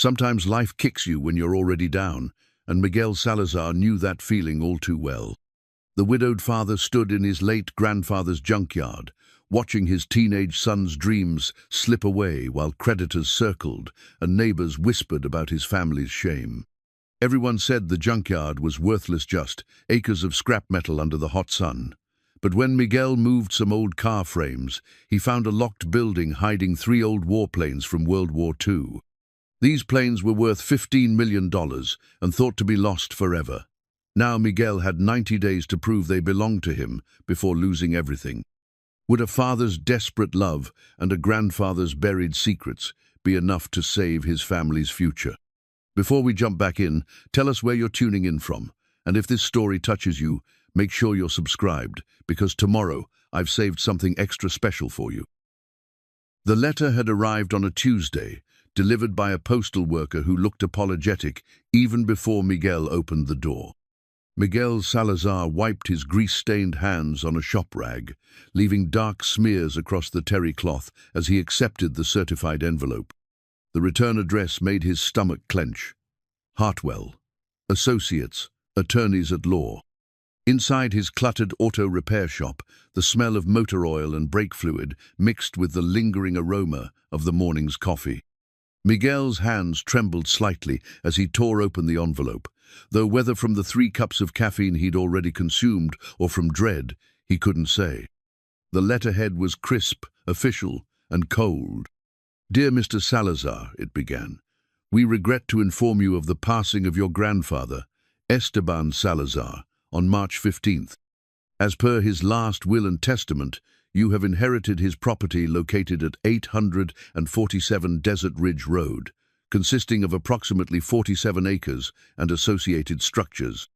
Sometimes life kicks you when you're already down, and Miguel Salazar knew that feeling all too well. The widowed father stood in his late grandfather's junkyard, watching his teenage son's dreams slip away while creditors circled and neighbors whispered about his family's shame. Everyone said the junkyard was worthless, just acres of scrap metal under the hot sun. But when Miguel moved some old car frames, he found a locked building hiding 3 old warplanes from World War II. These planes were worth $15 million and thought to be lost forever. Now Miguel had 90 days to prove they belonged to him before losing everything. Would a father's desperate love and a grandfather's buried secrets be enough to save his family's future? Before we jump back in, tell us where you're tuning in from, and if this story touches you, make sure you're subscribed, because tomorrow I've saved something extra special for you. The letter had arrived on a Tuesday, delivered by a postal worker who looked apologetic even before Miguel opened the door. Miguel Salazar wiped his grease-stained hands on a shop rag, leaving dark smears across the terry cloth as he accepted the certified envelope. The return address made his stomach clench. Hartwell, Associates, Attorneys at Law. Inside his cluttered auto repair shop, the smell of motor oil and brake fluid mixed with the lingering aroma of the morning's coffee. Miguel's hands trembled slightly as he tore open the envelope, though whether from the 3 cups of caffeine he'd already consumed or from dread, he couldn't say. The letterhead was crisp, official, and cold. "Dear Mr. Salazar," it began, "we regret to inform you of the passing of your grandfather, Esteban Salazar, on March 15th. As per his last will and testament, you have inherited his property located at 847 Desert Ridge Road, consisting of approximately 47 acres and associated structures."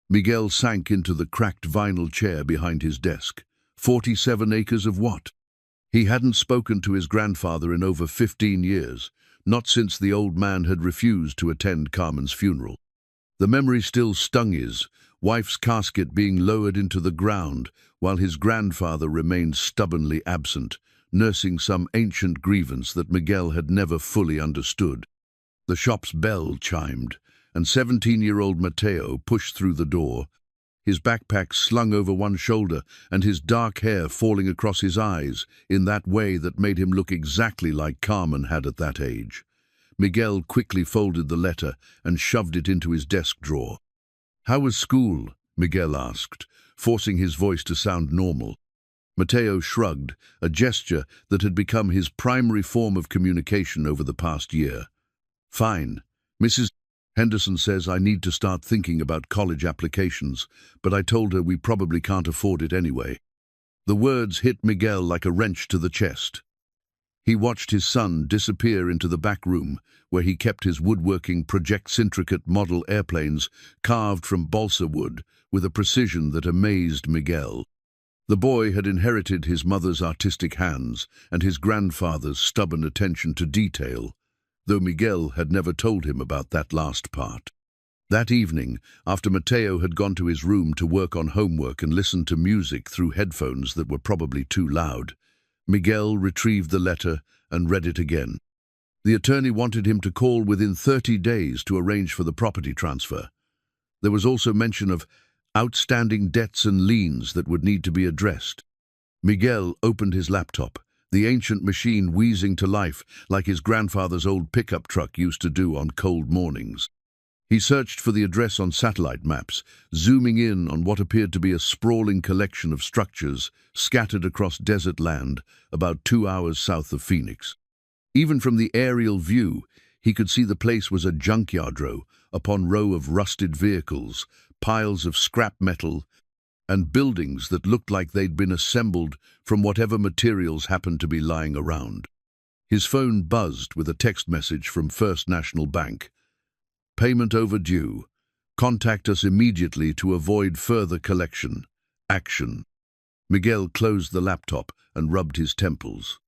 Miguel sank into the cracked vinyl chair behind his desk. 47 acres of what? He hadn't spoken to his grandfather in over 15 years, not since the old man had refused to attend Carmen's funeral. The memory still stung his wife's casket being lowered into the ground while his grandfather remained stubbornly absent, nursing some ancient grievance that Miguel had never fully understood. The shop's bell chimed, and 17-year-old Mateo pushed through the door, his backpack slung over one shoulder and his dark hair falling across his eyes in that way that made him look exactly like Carmen had at that age. Miguel quickly folded the letter and shoved it into his desk drawer. "How was school?" Miguel asked, forcing his voice to sound normal. Mateo shrugged, a gesture that had become his primary form of communication over the past year. "Fine. Mrs. Henderson says I need to start thinking about college applications, but I told her we probably can't afford it anyway." The words hit Miguel like a wrench to the chest. He watched his son disappear into the back room, where he kept his woodworking project-intricate model airplanes carved from balsa wood with a precision that amazed Miguel. The boy had inherited his mother's artistic hands and his grandfather's stubborn attention to detail, though Miguel had never told him about that last part. That evening, after Mateo had gone to his room to work on homework and listen to music through headphones that were probably too loud, Miguel retrieved the letter and read it again. The attorney wanted him to call within 30 days to arrange for the property transfer. There was also mention of outstanding debts and liens that would need to be addressed. Miguel opened his laptop, the ancient machine wheezing to life like his grandfather's old pickup truck used to do on cold mornings. He searched for the address on satellite maps, zooming in on what appeared to be a sprawling collection of structures scattered across desert land about 2 hours south of Phoenix. Even from the aerial view, he could see the place was a junkyard row upon row of rusted vehicles, piles of scrap metal, and buildings that looked like they'd been assembled from whatever materials happened to be lying around. His phone buzzed with a text message from First National Bank. "Payment overdue. Contact us immediately to avoid further collection. Action." Miguel closed the laptop and rubbed his temples.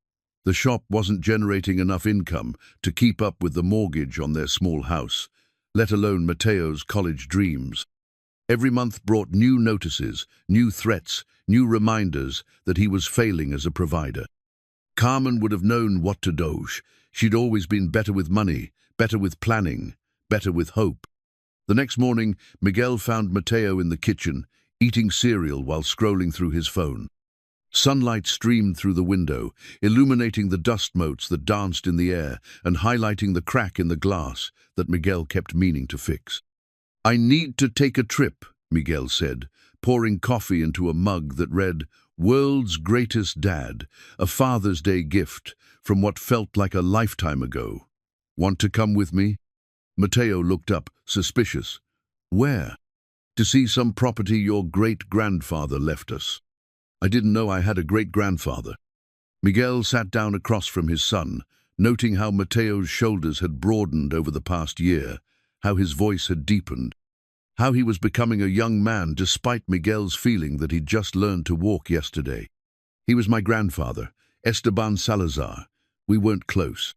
The shop wasn't generating enough income to keep up with the mortgage on their small house, let alone Mateo's college dreams. Every month brought new notices, new threats, new reminders that he was failing as a provider. Carmen would have known what to do. She'd always been better with money, better with planning, better with hope. The next morning, Miguel found Mateo in the kitchen, eating cereal while scrolling through his phone. Sunlight streamed through the window, illuminating the dust motes that danced in the air and highlighting the crack in the glass that Miguel kept meaning to fix. "I need to take a trip," Miguel said, pouring coffee into a mug that read, "World's Greatest Dad, a Father's Day gift from what felt like a lifetime ago. Want to come with me?" Mateo looked up, suspicious. "Where?" "To see some property your great-grandfather left us." "I didn't know I had a great-grandfather." Miguel sat down across from his son, noting how Mateo's shoulders had broadened over the past year, how his voice had deepened, how he was becoming a young man despite Miguel's feeling that he'd just learned to walk yesterday. "He was my grandfather, Esteban Salazar. We weren't close."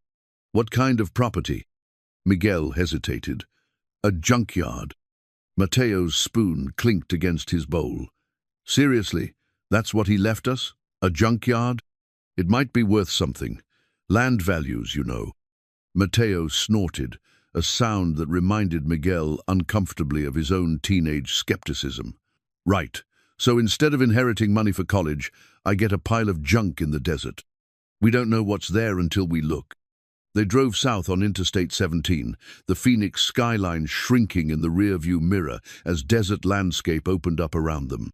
"What kind of property?" Miguel hesitated. "A junkyard." Mateo's spoon clinked against his bowl. "Seriously? That's what he left us? A junkyard? It might be worth something. Land values, you know." Mateo snorted, a sound that reminded Miguel uncomfortably of his own teenage skepticism. "Right. So instead of inheriting money for college, I get a pile of junk in the desert. We don't know what's there until we look." They drove south on Interstate 17, the Phoenix skyline shrinking in the rearview mirror as desert landscape opened up around them.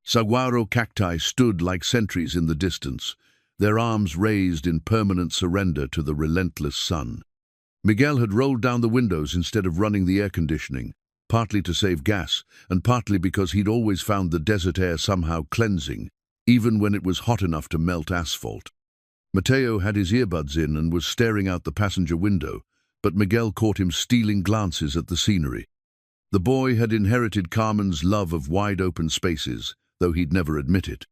Saguaro cacti stood like sentries in the distance, their arms raised in permanent surrender to the relentless sun. Miguel had rolled down the windows instead of running the air conditioning, partly to save gas, and partly because he'd always found the desert air somehow cleansing, even when it was hot enough to melt asphalt. Mateo had his earbuds in and was staring out the passenger window, but Miguel caught him stealing glances at the scenery. The boy had inherited Carmen's love of wide-open spaces, though he'd never admit it.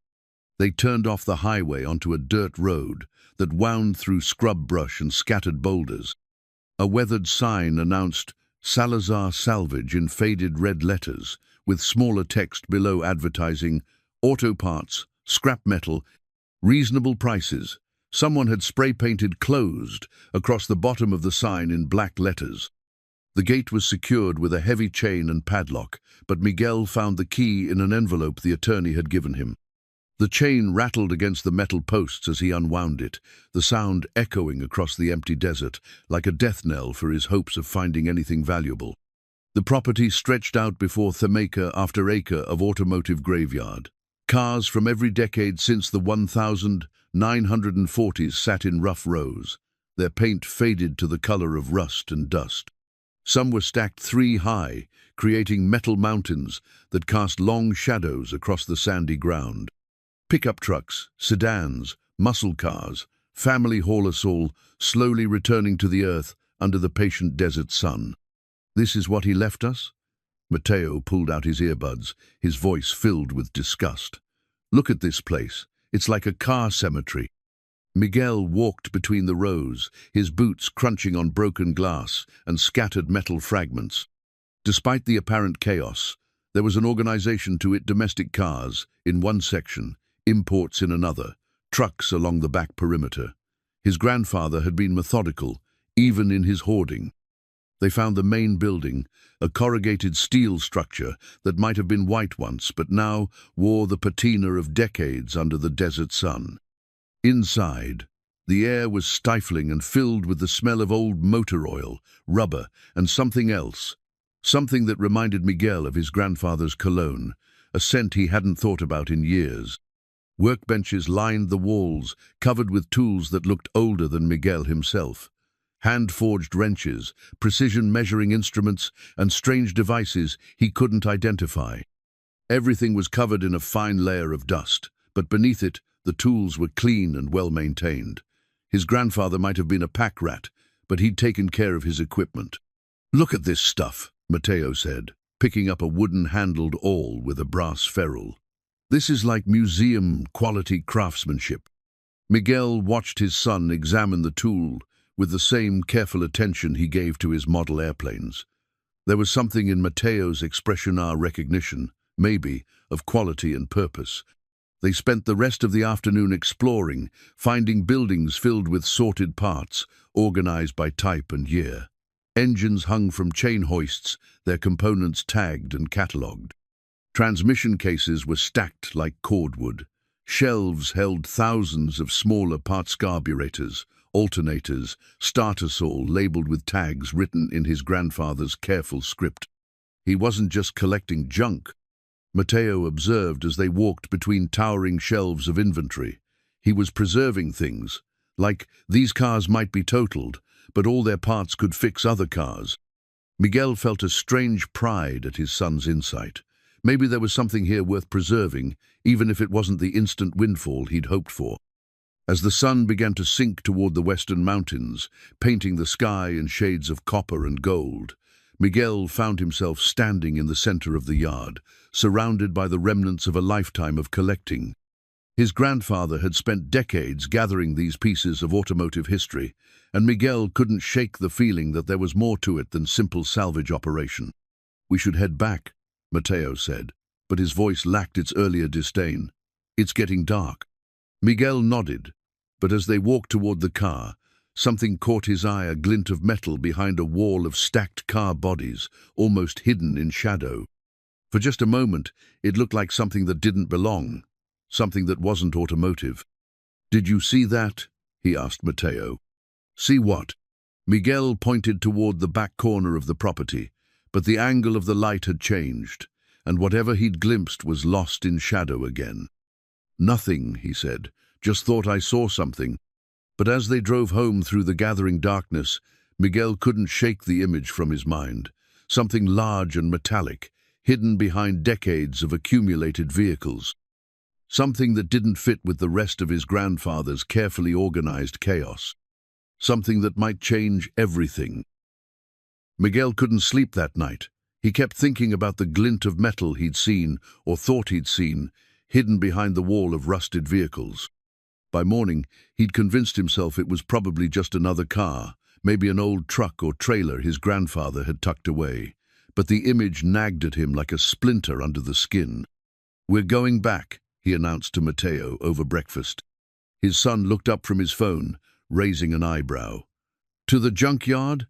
They turned off the highway onto a dirt road that wound through scrub brush and scattered boulders. A weathered sign announced Salazar Salvage in faded red letters, with smaller text below advertising auto parts, scrap metal, reasonable prices. Someone had spray-painted "closed" across the bottom of the sign in black letters. The gate was secured with a heavy chain and padlock, but Miguel found the key in an envelope the attorney had given him. The chain rattled against the metal posts as he unwound it, the sound echoing across the empty desert, like a death knell for his hopes of finding anything valuable. The property stretched out before them acre after acre of automotive graveyard. Cars from every decade since the 1940s sat in rough rows, their paint faded to the color of rust and dust. Some were stacked 3 high, creating metal mountains that cast long shadows across the sandy ground. Pickup trucks, sedans, muscle cars, family haulers all slowly returning to the earth under the patient desert sun. "This is what he left us?" Mateo pulled out his earbuds, his voice filled with disgust. "Look at this place. It's like a car cemetery." Miguel walked between the rows, his boots crunching on broken glass and scattered metal fragments. Despite the apparent chaos, there was an organization to it: domestic cars in one section, imports in another, trucks along the back perimeter. His grandfather had been methodical, even in his hoarding. They found the main building, a corrugated steel structure that might have been white once, but now wore the patina of decades under the desert sun. Inside, the air was stifling and filled with the smell of old motor oil, rubber, and something else. Something that reminded Miguel of his grandfather's cologne, a scent he hadn't thought about in years. Workbenches lined the walls, covered with tools that looked older than Miguel himself. Hand-forged wrenches, precision measuring instruments, and strange devices he couldn't identify. Everything was covered in a fine layer of dust, but beneath it, the tools were clean and well-maintained. His grandfather might have been a pack rat, but he'd taken care of his equipment. "Look at this stuff," Mateo said, picking up a wooden-handled awl with a brass ferrule. "This is like museum-quality craftsmanship." Miguel watched his son examine the tool with the same careful attention he gave to his model airplanes. There was something in Mateo's expressionar recognition, maybe, of quality and purpose. They spent the rest of the afternoon exploring, finding buildings filled with sorted parts, organized by type and year. Engines hung from chain hoists, their components tagged and catalogued. Transmission cases were stacked like cordwood. Shelves held thousands of smaller parts, carburetors, alternators, starter saw labeled with tags written in his grandfather's careful script. He wasn't just collecting junk, Matteo observed as they walked between towering shelves of inventory. He was preserving things, like these cars might be totaled, but all their parts could fix other cars. Miguel felt a strange pride at his son's insight. Maybe there was something here worth preserving, even if it wasn't the instant windfall he'd hoped for. As the sun began to sink toward the western mountains, painting the sky in shades of copper and gold, Miguel found himself standing in the center of the yard, surrounded by the remnants of a lifetime of collecting. His grandfather had spent decades gathering these pieces of automotive history, and Miguel couldn't shake the feeling that there was more to it than simple salvage operation. "We should head back," Matteo said, but his voice lacked its earlier disdain. "It's getting dark." Miguel nodded, but as they walked toward the car, something caught his eye, a glint of metal behind a wall of stacked car bodies, almost hidden in shadow. For just a moment, it looked like something that didn't belong, something that wasn't automotive. "Did you see that?" he asked Matteo. "See what?" Miguel pointed toward the back corner of the property, but the angle of the light had changed, and whatever he'd glimpsed was lost in shadow again. "Nothing," he said. "Just thought I saw something." But as they drove home through the gathering darkness, Miguel couldn't shake the image from his mind. Something large and metallic, hidden behind decades of accumulated vehicles. Something that didn't fit with the rest of his grandfather's carefully organized chaos. Something that might change everything. Miguel couldn't sleep that night. He kept thinking about the glint of metal he'd seen, or thought he'd seen, hidden behind the wall of rusted vehicles. By morning, he'd convinced himself it was probably just another car, maybe an old truck or trailer his grandfather had tucked away. But the image nagged at him like a splinter under the skin. "We're going back," he announced to Matteo over breakfast. His son looked up from his phone, raising an eyebrow. "To the junkyard?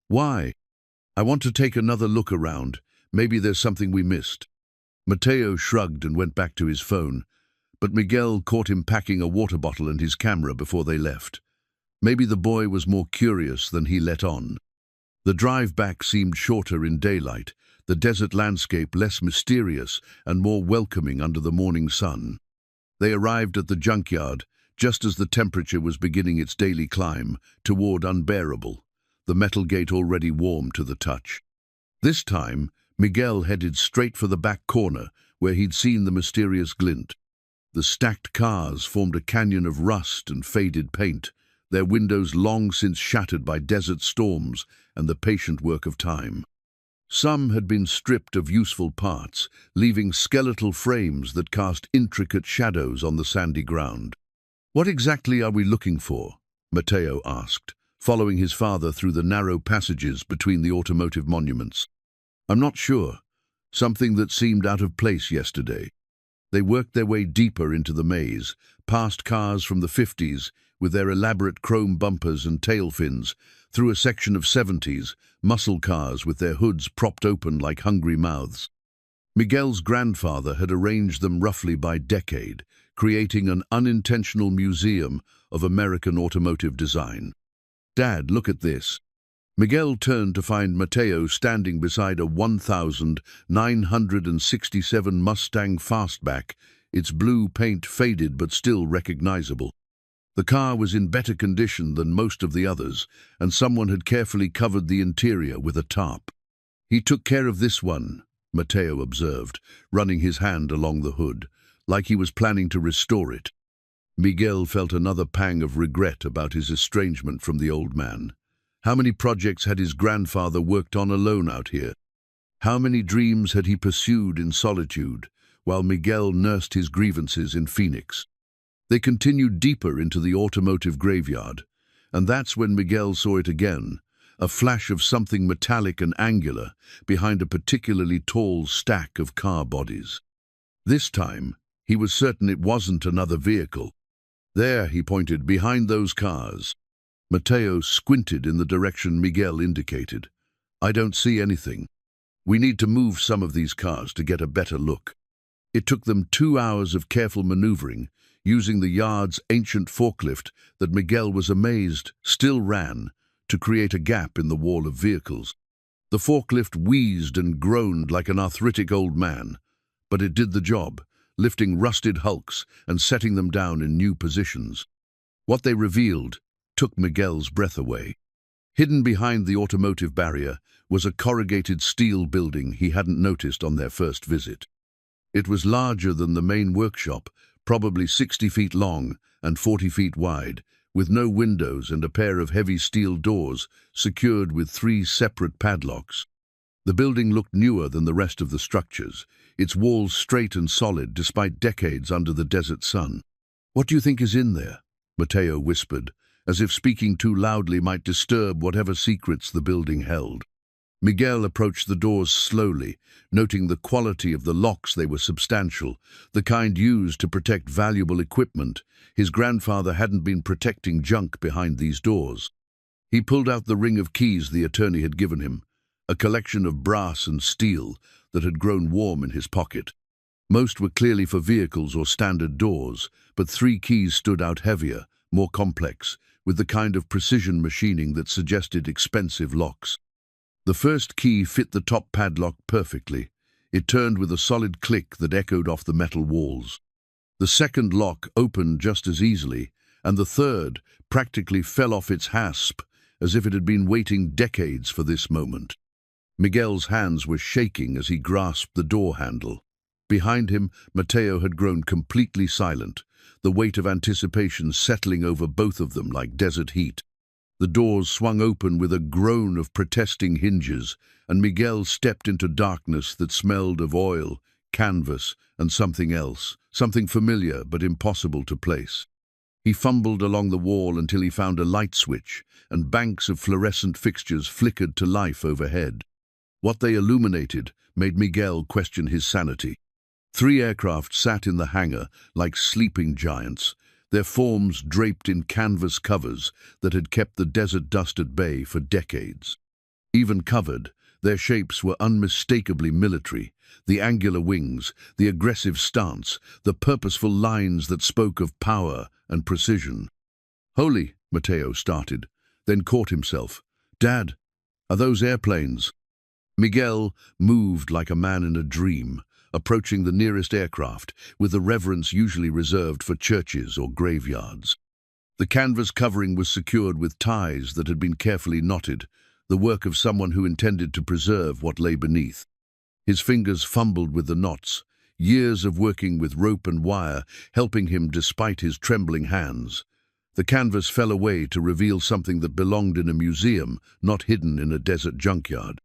Why?" "I want to take another look around. Maybe there's something we missed." Matteo shrugged and went back to his phone, but Miguel caught him packing a water bottle and his camera before they left. Maybe the boy was more curious than he let on. The drive back seemed shorter in daylight, the desert landscape less mysterious and more welcoming under the morning sun. They arrived at the junkyard just as the temperature was beginning its daily climb toward unbearable, the metal gate already warm to the touch. This time, Miguel headed straight for the back corner where he'd seen the mysterious glint. The stacked cars formed a canyon of rust and faded paint, their windows long since shattered by desert storms and the patient work of time. Some had been stripped of useful parts, leaving skeletal frames that cast intricate shadows on the sandy ground. "What exactly are we looking for?" Matteo asked, following his father through the narrow passages between the automotive monuments. "I'm not sure. Something that seemed out of place yesterday." They worked their way deeper into the maze, past cars from the 50s with their elaborate chrome bumpers and tail fins, through a section of 70s, muscle cars with their hoods propped open like hungry mouths. Miguel's grandfather had arranged them roughly by decade, creating an unintentional museum of American automotive design. "Dad, look at this." Miguel turned to find Matteo standing beside a 1967 Mustang Fastback, its blue paint faded but still recognizable. The car was in better condition than most of the others, and someone had carefully covered the interior with a tarp. "He took care of this one," Matteo observed, running his hand along the hood, like he was planning to restore it. Miguel felt another pang of regret about his estrangement from the old man. How many projects had his grandfather worked on alone out here? How many dreams had he pursued in solitude, while Miguel nursed his grievances in Phoenix? They continued deeper into the automotive graveyard, and that's when Miguel saw it again, a flash of something metallic and angular behind a particularly tall stack of car bodies. This time, he was certain it wasn't another vehicle. "There," he pointed, "behind those cars." Matteo squinted in the direction Miguel indicated. I don't see anything. We need to move some of these cars to get a better look. It took them 2 hours of careful maneuvering, using the yard's ancient forklift that Miguel was amazed still ran, to create a gap in the wall of vehicles. The forklift wheezed and groaned like an arthritic old man, but it did the job, lifting rusted hulks and setting them down in new positions. What they revealed took Miguel's breath away. Hidden behind the automotive barrier was a corrugated steel building he hadn't noticed on their first visit. It was larger than the main workshop, probably 60 feet long and 40 feet wide, with no windows and a pair of heavy steel doors secured with 3 separate padlocks. The building looked newer than the rest of the structures, its walls straight and solid despite decades under the desert sun. "What do you think is in there?" Mateo whispered, as if speaking too loudly might disturb whatever secrets the building held. Miguel approached the doors slowly, noting the quality of the locks. They were substantial, the kind used to protect valuable equipment. His grandfather hadn't been protecting junk behind these doors. He pulled out the ring of keys the attorney had given him, a collection of brass and steel that had grown warm in his pocket. Most were clearly for vehicles or standard doors, but 3 keys stood out heavier, more complex, with the kind of precision machining that suggested expensive locks. The first key fit the top padlock perfectly. It turned with a solid click that echoed off the metal walls. The second lock opened just as easily, and the third practically fell off its hasp, as if it had been waiting decades for this moment. Miguel's hands were shaking as he grasped the door handle. Behind him, Mateo had grown completely silent, the weight of anticipation settling over both of them like desert heat. The doors swung open with a groan of protesting hinges, and Miguel stepped into darkness that smelled of oil, canvas, and something else, something familiar but impossible to place. He fumbled along the wall until he found a light switch, and banks of fluorescent fixtures flickered to life overhead. What they illuminated made Miguel question his sanity. 3 aircraft sat in the hangar like sleeping giants, their forms draped in canvas covers that had kept the desert dust at bay for decades. Even covered, their shapes were unmistakably military, the angular wings, the aggressive stance, the purposeful lines that spoke of power and precision. "Holy," Mateo started, then caught himself. "Dad, are those airplanes?" Miguel moved like a man in a dream, approaching the nearest aircraft with the reverence usually reserved for churches or graveyards. The canvas covering was secured with ties that had been carefully knotted, the work of someone who intended to preserve what lay beneath. His fingers fumbled with the knots, years of working with rope and wire helping him despite his trembling hands. The canvas fell away to reveal something that belonged in a museum, not hidden in a desert junkyard.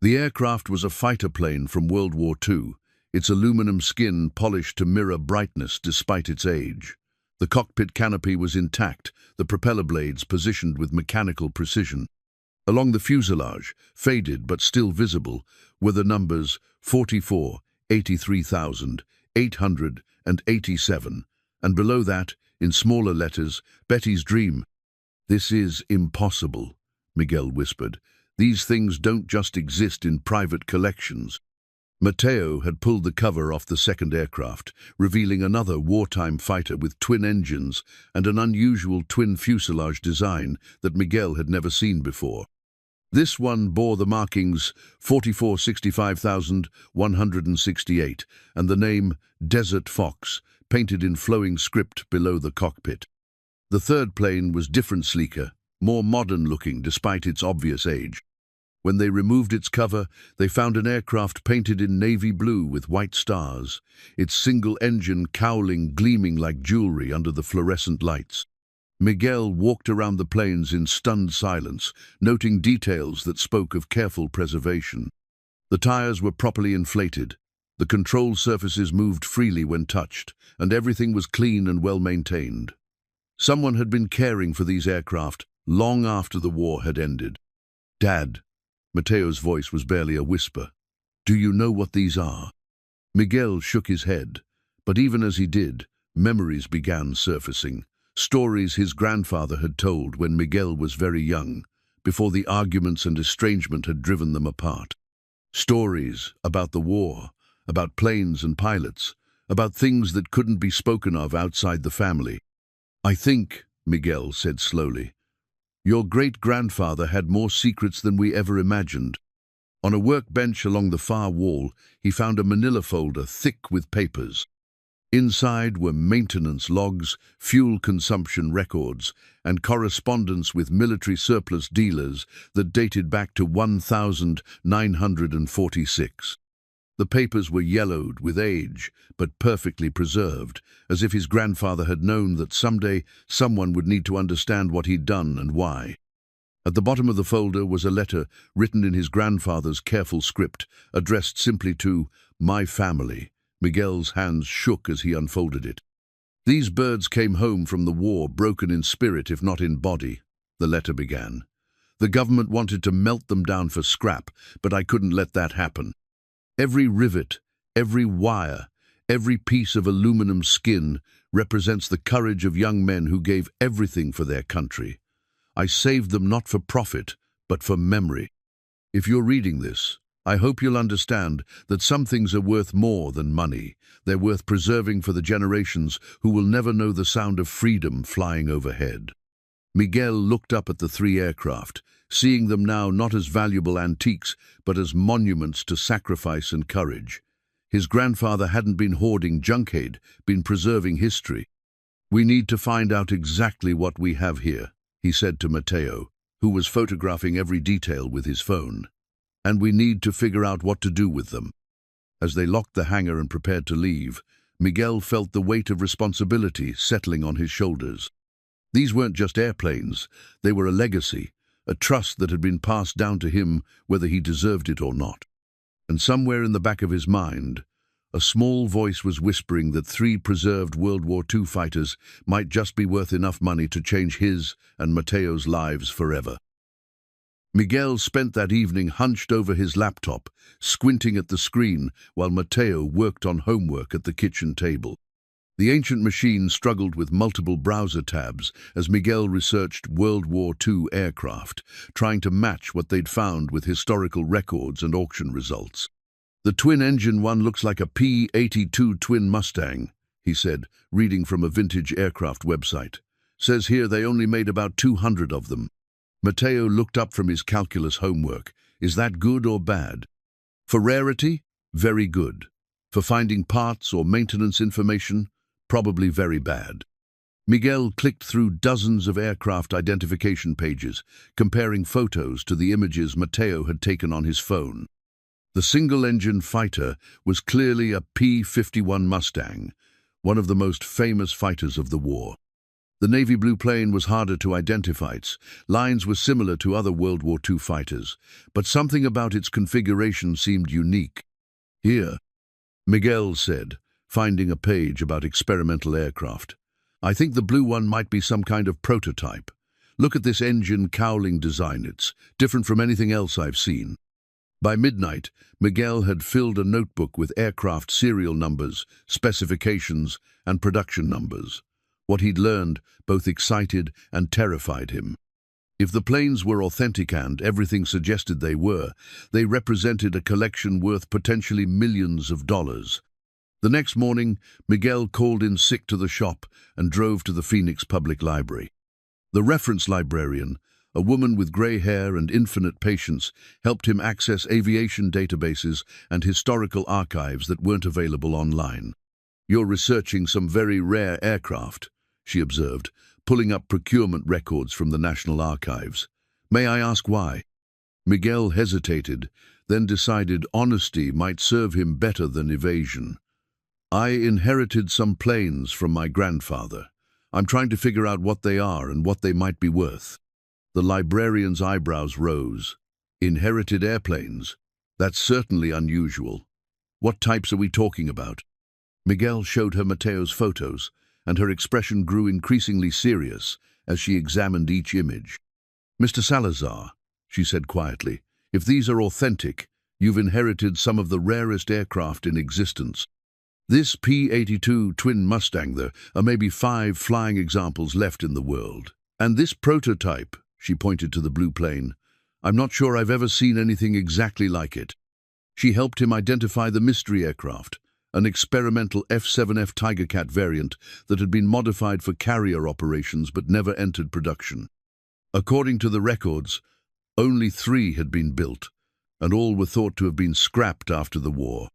The aircraft was a fighter plane from World War II, its aluminum skin polished to mirror brightness despite its age. The cockpit canopy was intact, the propeller blades positioned with mechanical precision. Along the fuselage, faded but still visible, were the numbers 44, 83,887, and below that, in smaller letters, Betty's dream. "This is impossible," Miguel whispered. "These things don't just exist in private collections." Mateo had pulled the cover off the second aircraft, revealing another wartime fighter with twin engines and an unusual twin fuselage design that Miguel had never seen before. This one bore the markings 44,65,168 and the name Desert Fox, painted in flowing script below the cockpit. The third plane was different, sleeker, more modern-looking despite its obvious age. When they removed its cover, they found an aircraft painted in navy blue with white stars, its single engine cowling gleaming like jewelry under the fluorescent lights. Miguel walked around the planes in stunned silence, noting details that spoke of careful preservation. The tires were properly inflated, the control surfaces moved freely when touched, and everything was clean and well-maintained. Someone had been caring for these aircraft long after the war had ended. "Dad," Mateo's voice was barely a whisper, "do you know what these are?" Miguel shook his head, but even as he did, memories began surfacing, stories his grandfather had told when Miguel was very young, before the arguments and estrangement had driven them apart. Stories about the war, about planes and pilots, about things that couldn't be spoken of outside the family. "I think," Miguel said slowly, "your great-grandfather had more secrets than we ever imagined." On a workbench along the far wall, he found a manila folder thick with papers. Inside were maintenance logs, fuel consumption records, and correspondence with military surplus dealers that dated back to 1946. The papers were yellowed with age, but perfectly preserved, as if his grandfather had known that someday someone would need to understand what he'd done and why. At the bottom of the folder was a letter written in his grandfather's careful script, addressed simply to "My family." Miguel's hands shook as he unfolded it. "These birds came home from the war broken in spirit if not in body," the letter began. "The government wanted to melt them down for scrap, but I couldn't let that happen. Every rivet, every wire, every piece of aluminum skin represents the courage of young men who gave everything for their country. I saved them not for profit, but for memory. If you're reading this, I hope you'll understand that some things are worth more than money. They're worth preserving for the generations who will never know the sound of freedom flying overhead." Miguel looked up at the three aircraft, seeing them now not as valuable antiques, but as monuments to sacrifice and courage. His grandfather hadn't been hoarding junk, he'd been preserving history. "We need to find out exactly what we have here," he said to Mateo, who was photographing every detail with his phone. "And we need to figure out what to do with them." As they locked the hangar and prepared to leave, Miguel felt the weight of responsibility settling on his shoulders. These weren't just airplanes, they were a legacy, a trust that had been passed down to him whether he deserved it or not. And somewhere in the back of his mind, a small voice was whispering that 3 preserved World War II fighters might just be worth enough money to change his and Mateo's lives forever. Miguel spent that evening hunched over his laptop, squinting at the screen while Mateo worked on homework at the kitchen table. The ancient machine struggled with multiple browser tabs as Miguel researched World War II aircraft, trying to match what they'd found with historical records and auction results. "The twin-engine one looks like a P-82 twin Mustang," he said, reading from a vintage aircraft website. "Says here they only made about 200 of them." Mateo looked up from his calculus homework. "Is that good or bad?" "For rarity, very good. For finding parts or maintenance information, probably very bad." Miguel clicked through dozens of aircraft identification pages, comparing photos to the images Mateo had taken on his phone. The single-engine fighter was clearly a P-51 Mustang, one of the most famous fighters of the war. The navy blue plane was harder to identify. Its lines were similar to other World War II fighters, but something about its configuration seemed unique. "Here," Miguel said, finding a page about experimental aircraft. "I think the blue one might be some kind of prototype. Look at this engine cowling design. It's different from anything else I've seen." By midnight, Miguel had filled a notebook with aircraft serial numbers, specifications, and production numbers. What he'd learned both excited and terrified him. If the planes were authentic, and everything suggested they were, they represented a collection worth potentially millions of dollars. The next morning, Miguel called in sick to the shop and drove to the Phoenix Public Library. The reference librarian, a woman with gray hair and infinite patience, helped him access aviation databases and historical archives that weren't available online. "You're researching some very rare aircraft," she observed, pulling up procurement records from the National Archives. "May I ask why?" Miguel hesitated, then decided honesty might serve him better than evasion. "I inherited some planes from my grandfather. I'm trying to figure out what they are and what they might be worth." The librarian's eyebrows rose. "Inherited airplanes? That's certainly unusual. What types are we talking about?" Miguel showed her Mateo's photos, and her expression grew increasingly serious as she examined each image. "Mr. Salazar," she said quietly, "if these are authentic, you've inherited some of the rarest aircraft in existence. This P-82 twin Mustang, there are maybe 5 flying examples left in the world. And this prototype, She pointed to the blue plane. "I'm not sure I've ever seen anything exactly like it." She helped him identify the mystery aircraft, an experimental F-7F Tiger Cat variant that had been modified for carrier operations but never entered production. According to the records, only 3 had been built, and all were thought to have been scrapped after the war.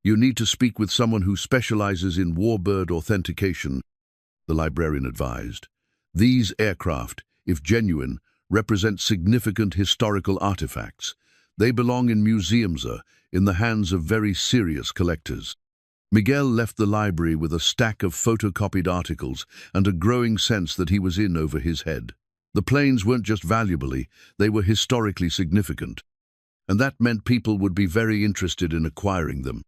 "You need to speak with someone who specializes in warbird authentication," the librarian advised. "These aircraft, if genuine, represent significant historical artifacts. They belong in museums, in the hands of very serious collectors." Miguel left the library with a stack of photocopied articles and a growing sense that he was in over his head. The planes weren't just valuable, they were historically significant. And that meant people would be very interested in acquiring them.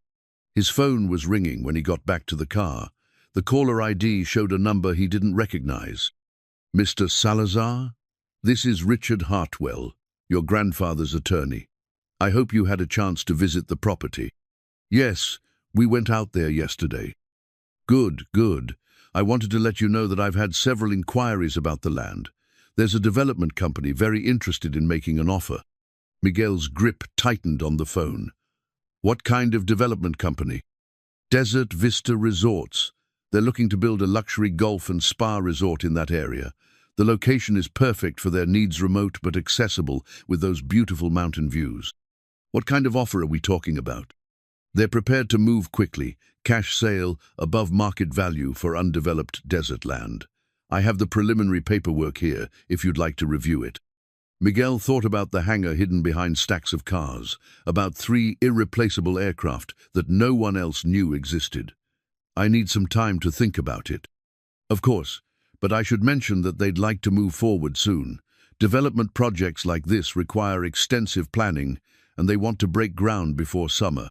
His phone was ringing when he got back to the car. The caller ID showed a number he didn't recognize. "Mr. Salazar? This is Richard Hartwell, your grandfather's attorney. I hope you had a chance to visit the property." "Yes, we went out there yesterday." "Good, good. I wanted to let you know that I've had several inquiries about the land. There's a development company very interested in making an offer." Miguel's grip tightened on the phone. "What kind of development company?" "Desert Vista Resorts. They're looking to build a luxury golf and spa resort in that area. The location is perfect for their needs, remote but accessible with those beautiful mountain views." "What kind of offer are we talking about?" "They're prepared to move quickly, cash sale, above market value for undeveloped desert land. I have the preliminary paperwork here, if you'd like to review it." Miguel thought about the hangar hidden behind stacks of cars, about 3 irreplaceable aircraft that no one else knew existed. "I need some time to think about it." "Of course, but I should mention that they'd like to move forward soon. Development projects like this require extensive planning, and they want to break ground before summer."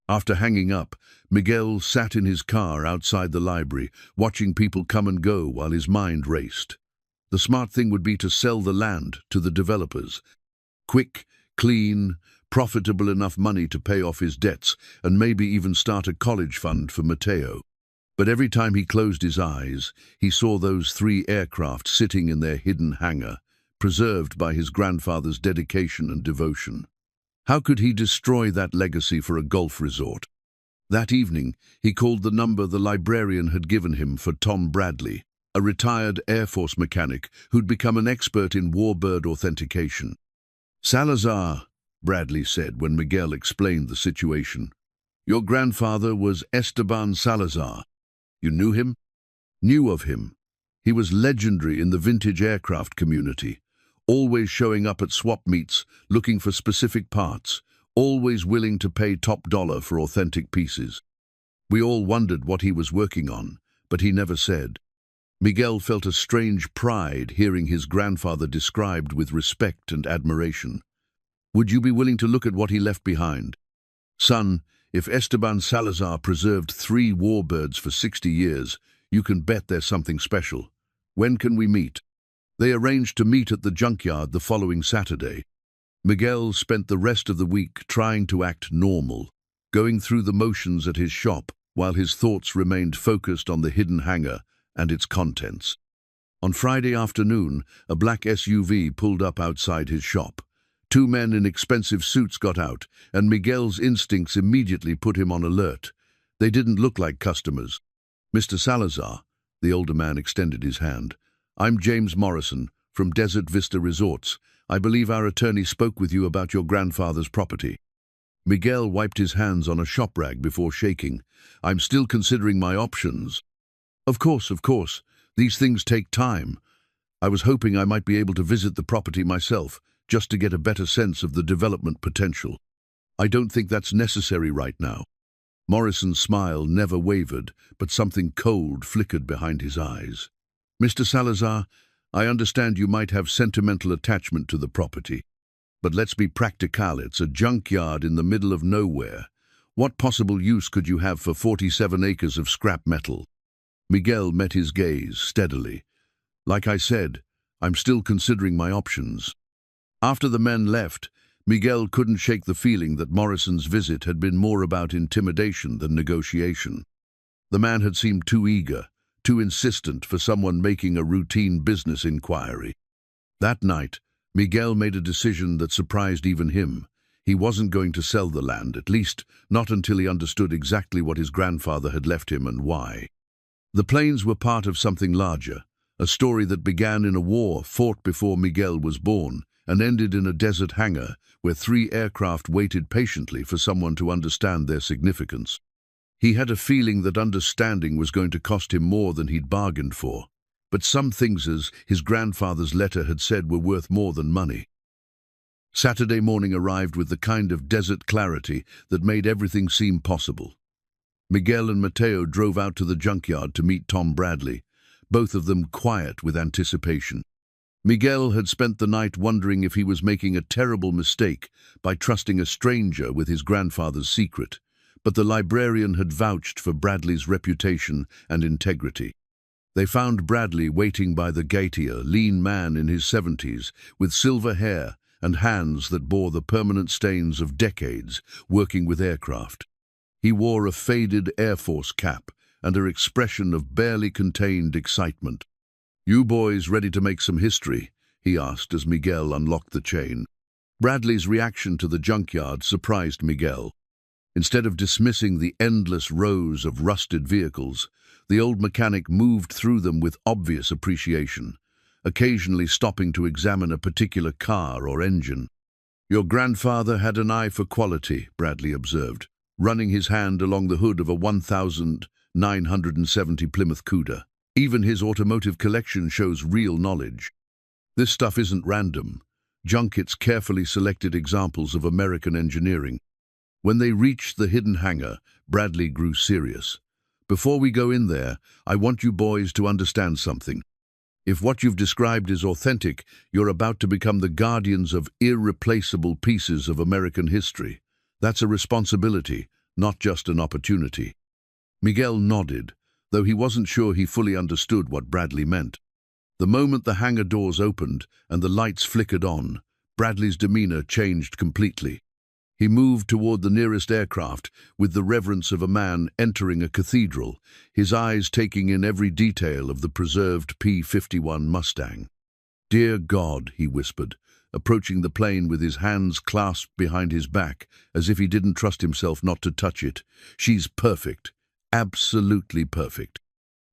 After hanging up, Miguel sat in his car outside the library, watching people come and go while his mind raced. The smart thing would be to sell the land to the developers. Quick, clean, profitable enough money to pay off his debts and maybe even start a college fund for Mateo. But every time he closed his eyes, he saw those 3 aircraft sitting in their hidden hangar, preserved by his grandfather's dedication and devotion. How could he destroy that legacy for a golf resort? That evening, he called the number the librarian had given him for Tom Bradley, a retired Air Force mechanic who'd become an expert in warbird authentication. "Salazar," Bradley said when Miguel explained the situation. "Your grandfather was Esteban Salazar. You knew him?" "Knew of him. He was legendary in the vintage aircraft community. Always showing up at swap meets, looking for specific parts, always willing to pay top dollar for authentic pieces. We all wondered what he was working on, but he never said." Miguel felt a strange pride hearing his grandfather described with respect and admiration. "Would you be willing to look at what he left behind?" "Son, if Esteban Salazar preserved 3 warbirds for 60 years, you can bet there's something special. When can we meet?" They arranged to meet at the Junkyard the following Saturday. Miguel spent the rest of the week trying to act normal, going through the motions at his shop while his thoughts remained focused on the hidden hangar and its contents. On Friday afternoon, a black SUV pulled up outside his shop. 2 men in expensive suits got out, and Miguel's instincts immediately put him on alert. They didn't look like customers. "Mr. Salazar," the older man extended his hand. "I'm James Morrison, from Desert Vista Resorts. I believe our attorney spoke with you about your grandfather's property." Miguel wiped his hands on a shop rag before shaking. "I'm still considering my options." Of course. These things take time. I was hoping I might be able to visit the property myself, just to get a better sense of the development potential." "I don't think that's necessary right now." Morrison's smile never wavered, but something cold flickered behind his eyes. "Mr. Salazar, I understand you might have sentimental attachment to the property. But let's be practical, it's a junkyard in the middle of nowhere. What possible use could you have for 47 acres of scrap metal?" Miguel met his gaze steadily. "Like I said, I'm still considering my options." After the men left, Miguel couldn't shake the feeling that Morrison's visit had been more about intimidation than negotiation. The man had seemed too eager, too insistent for someone making a routine business inquiry. That night, Miguel made a decision that surprised even him. He wasn't going to sell the land, at least not until he understood exactly what his grandfather had left him and why. The plains were part of something larger, a story that began in a war fought before Miguel was born and ended in a desert hangar where 3 aircraft waited patiently for someone to understand their significance. He had a feeling that understanding was going to cost him more than he'd bargained for, but some things, as his grandfather's letter had said, were worth more than money. Saturday morning arrived with the kind of desert clarity that made everything seem possible. Miguel and Mateo drove out to the junkyard to meet Tom Bradley, both of them quiet with anticipation. Miguel had spent the night wondering if he was making a terrible mistake by trusting a stranger with his grandfather's secret, but the librarian had vouched for Bradley's reputation and integrity. They found Bradley waiting by the gate, a lean man in his 70s, with silver hair and hands that bore the permanent stains of decades working with aircraft. He wore a faded Air Force cap and an expression of barely contained excitement. "You boys ready to make some history?" he asked as Miguel unlocked the chain. Bradley's reaction to the junkyard surprised Miguel. Instead of dismissing the endless rows of rusted vehicles, the old mechanic moved through them with obvious appreciation, occasionally stopping to examine a particular car or engine. "Your grandfather had an eye for quality," Bradley observed, running his hand along the hood of a 1970 Plymouth Cuda. "Even his automotive collection shows real knowledge. This stuff isn't random. Junkyard's carefully selected examples of American engineering." When they reached the hidden hangar, Bradley grew serious. "Before we go in there, I want you boys to understand something. If what you've described is authentic, you're about to become the guardians of irreplaceable pieces of American history. That's a responsibility, not just an opportunity." Miguel nodded, though he wasn't sure he fully understood what Bradley meant. The moment the hangar doors opened and the lights flickered on, Bradley's demeanor changed completely. He moved toward the nearest aircraft with the reverence of a man entering a cathedral, his eyes taking in every detail of the preserved P-51 Mustang. "Dear God," he whispered, approaching the plane with his hands clasped behind his back, as if he didn't trust himself not to touch it. "She's perfect, absolutely perfect."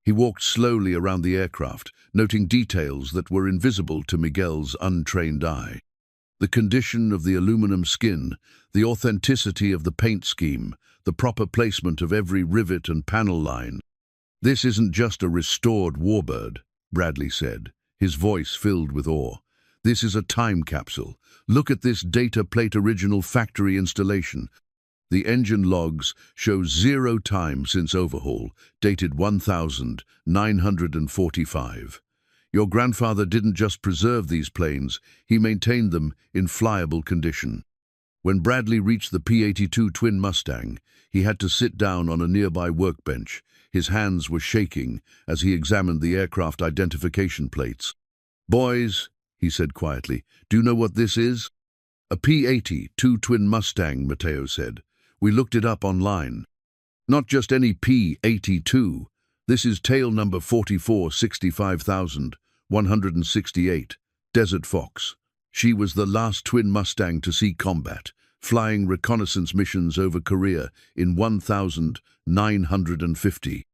He walked slowly around the aircraft, noting details that were invisible to Miguel's untrained eye. The condition of the aluminum skin, the authenticity of the paint scheme, the proper placement of every rivet and panel line. "This isn't just a restored warbird," Bradley said, his voice filled with awe. "This is a time capsule. Look at this data plate original factory installation. The engine logs show 0 time since overhaul, dated 1945. Your grandfather didn't just preserve these planes, he maintained them in flyable condition." When Bradley reached the P-82 twin Mustang, he had to sit down on a nearby workbench. His hands were shaking as he examined the aircraft identification plates. "Boys," he said quietly, "do you know what this is?" "A P-82 twin Mustang," Mateo said. "We looked it up online. Not just any P-82. This is tail number 44,65,168, Desert Fox. She was the last twin Mustang to see combat, flying reconnaissance missions over Korea in 1950.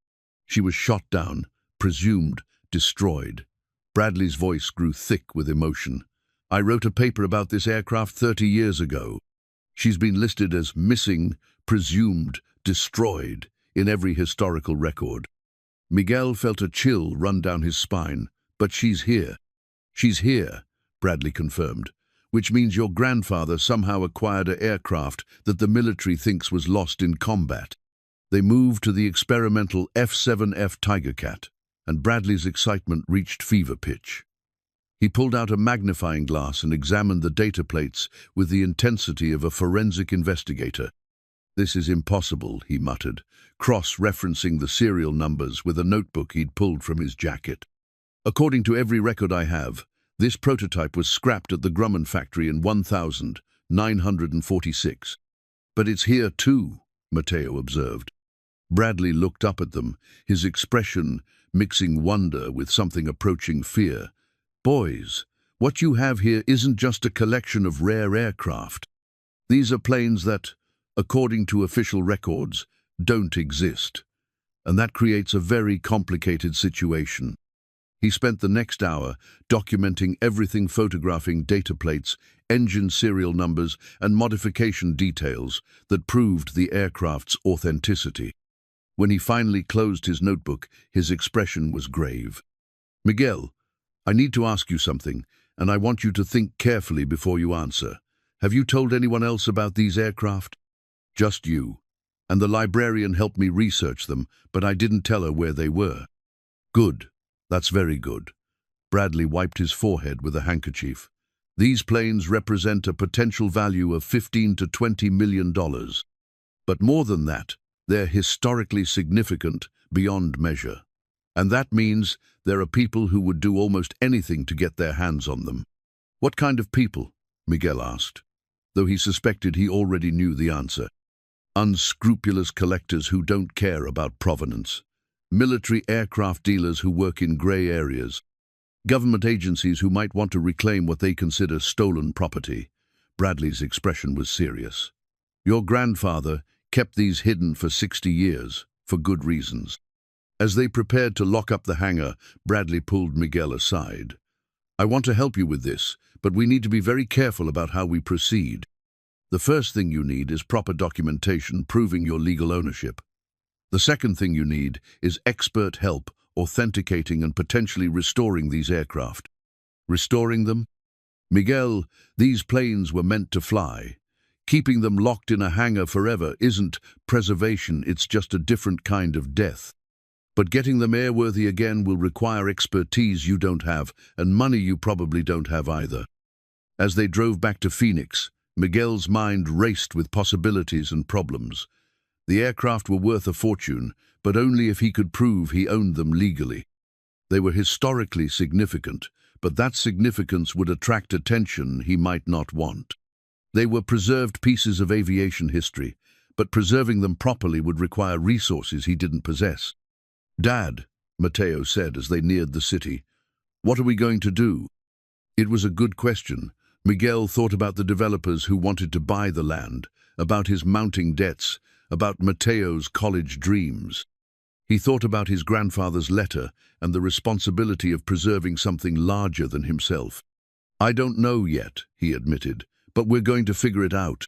She was shot down, presumed destroyed." Bradley's voice grew thick with emotion. "I wrote a paper about this aircraft 30 years ago. She's been listed as missing, presumed destroyed in every historical record." Miguel felt a chill run down his spine. "But she's here." "She's here," Bradley confirmed, "which means your grandfather somehow acquired an aircraft that the military thinks was lost in combat." They moved to the experimental F-7F Tigercat, and Bradley's excitement reached fever pitch. He pulled out a magnifying glass and examined the data plates with the intensity of a forensic investigator. "This is impossible," he muttered, cross-referencing the serial numbers with a notebook he'd pulled from his jacket. "According to every record I have, this prototype was scrapped at the Grumman factory in 1946. "But it's here too," Mateo observed. Bradley looked up at them, his expression mixing wonder with something approaching fear. "Boys, What you have here isn't just a collection of rare aircraft. These are planes that, according to official records, don't exist. And that creates a very complicated situation. He spent the next hour documenting everything, photographing data plates, engine serial numbers, and modification details that proved the aircraft's authenticity. When he finally closed his notebook, his expression was grave. "Miguel, I need to ask you something, and I want you to think carefully before you answer. Have you told anyone else about these aircraft?" "Just you. And the librarian helped me research them, but I didn't tell her where they were." "Good. That's very good." Bradley wiped his forehead with a handkerchief. "These planes represent a potential value of $15 to $20 million. But more than that, they're historically significant beyond measure. And that means there are people who would do almost anything to get their hands on them." "What kind of people?" Miguel asked, though he suspected he already knew the answer. "Unscrupulous collectors who don't care about provenance. Military aircraft dealers who work in grey areas. Government agencies who might want to reclaim what they consider stolen property." Bradley's expression was serious. "Your grandfather kept these hidden for 60 years, for good reasons." As they prepared to lock up the hangar, Bradley pulled Miguel aside. "I want to help you with this, but we need to be very careful about how we proceed. The first thing you need is proper documentation proving your legal ownership. The second thing you need is expert help authenticating and potentially restoring these aircraft." "Restoring them?" "Miguel, these planes were meant to fly. Keeping them locked in a hangar forever isn't preservation, it's just a different kind of death. But getting them airworthy again will require expertise you don't have, and money you probably don't have either." As they drove back to Phoenix, Miguel's mind raced with possibilities and problems. The aircraft were worth a fortune, but only if he could prove he owned them legally. They were historically significant, but that significance would attract attention he might not want. They were preserved pieces of aviation history, but preserving them properly would require resources he didn't possess. "Dad," Mateo said as they neared the city, "what are we going to do?" It was a good question. Miguel thought about the developers who wanted to buy the land, about his mounting debts, about Mateo's college dreams. He thought about his grandfather's letter and the responsibility of preserving something larger than himself. "I don't know yet," he admitted, "but we're going to figure it out."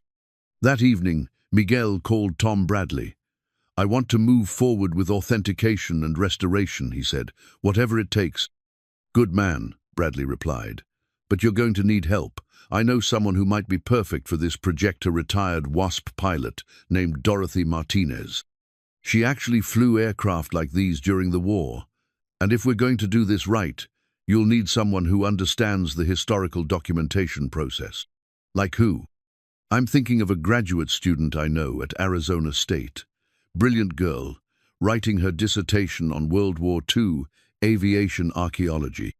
That evening, Miguel called Tom Bradley. "I want to move forward with authentication and restoration," he said, "whatever it takes." "Good man," Bradley replied, "but you're going to need help. I know someone who might be perfect for this project, a retired WASP pilot named Dorothy Martinez. She actually flew aircraft like these during the war. And if we're going to do this right, you'll need someone who understands the historical documentation process." "Like who?" "I'm thinking of a graduate student I know at Arizona State. Brilliant girl, writing her dissertation on World War II aviation archaeology.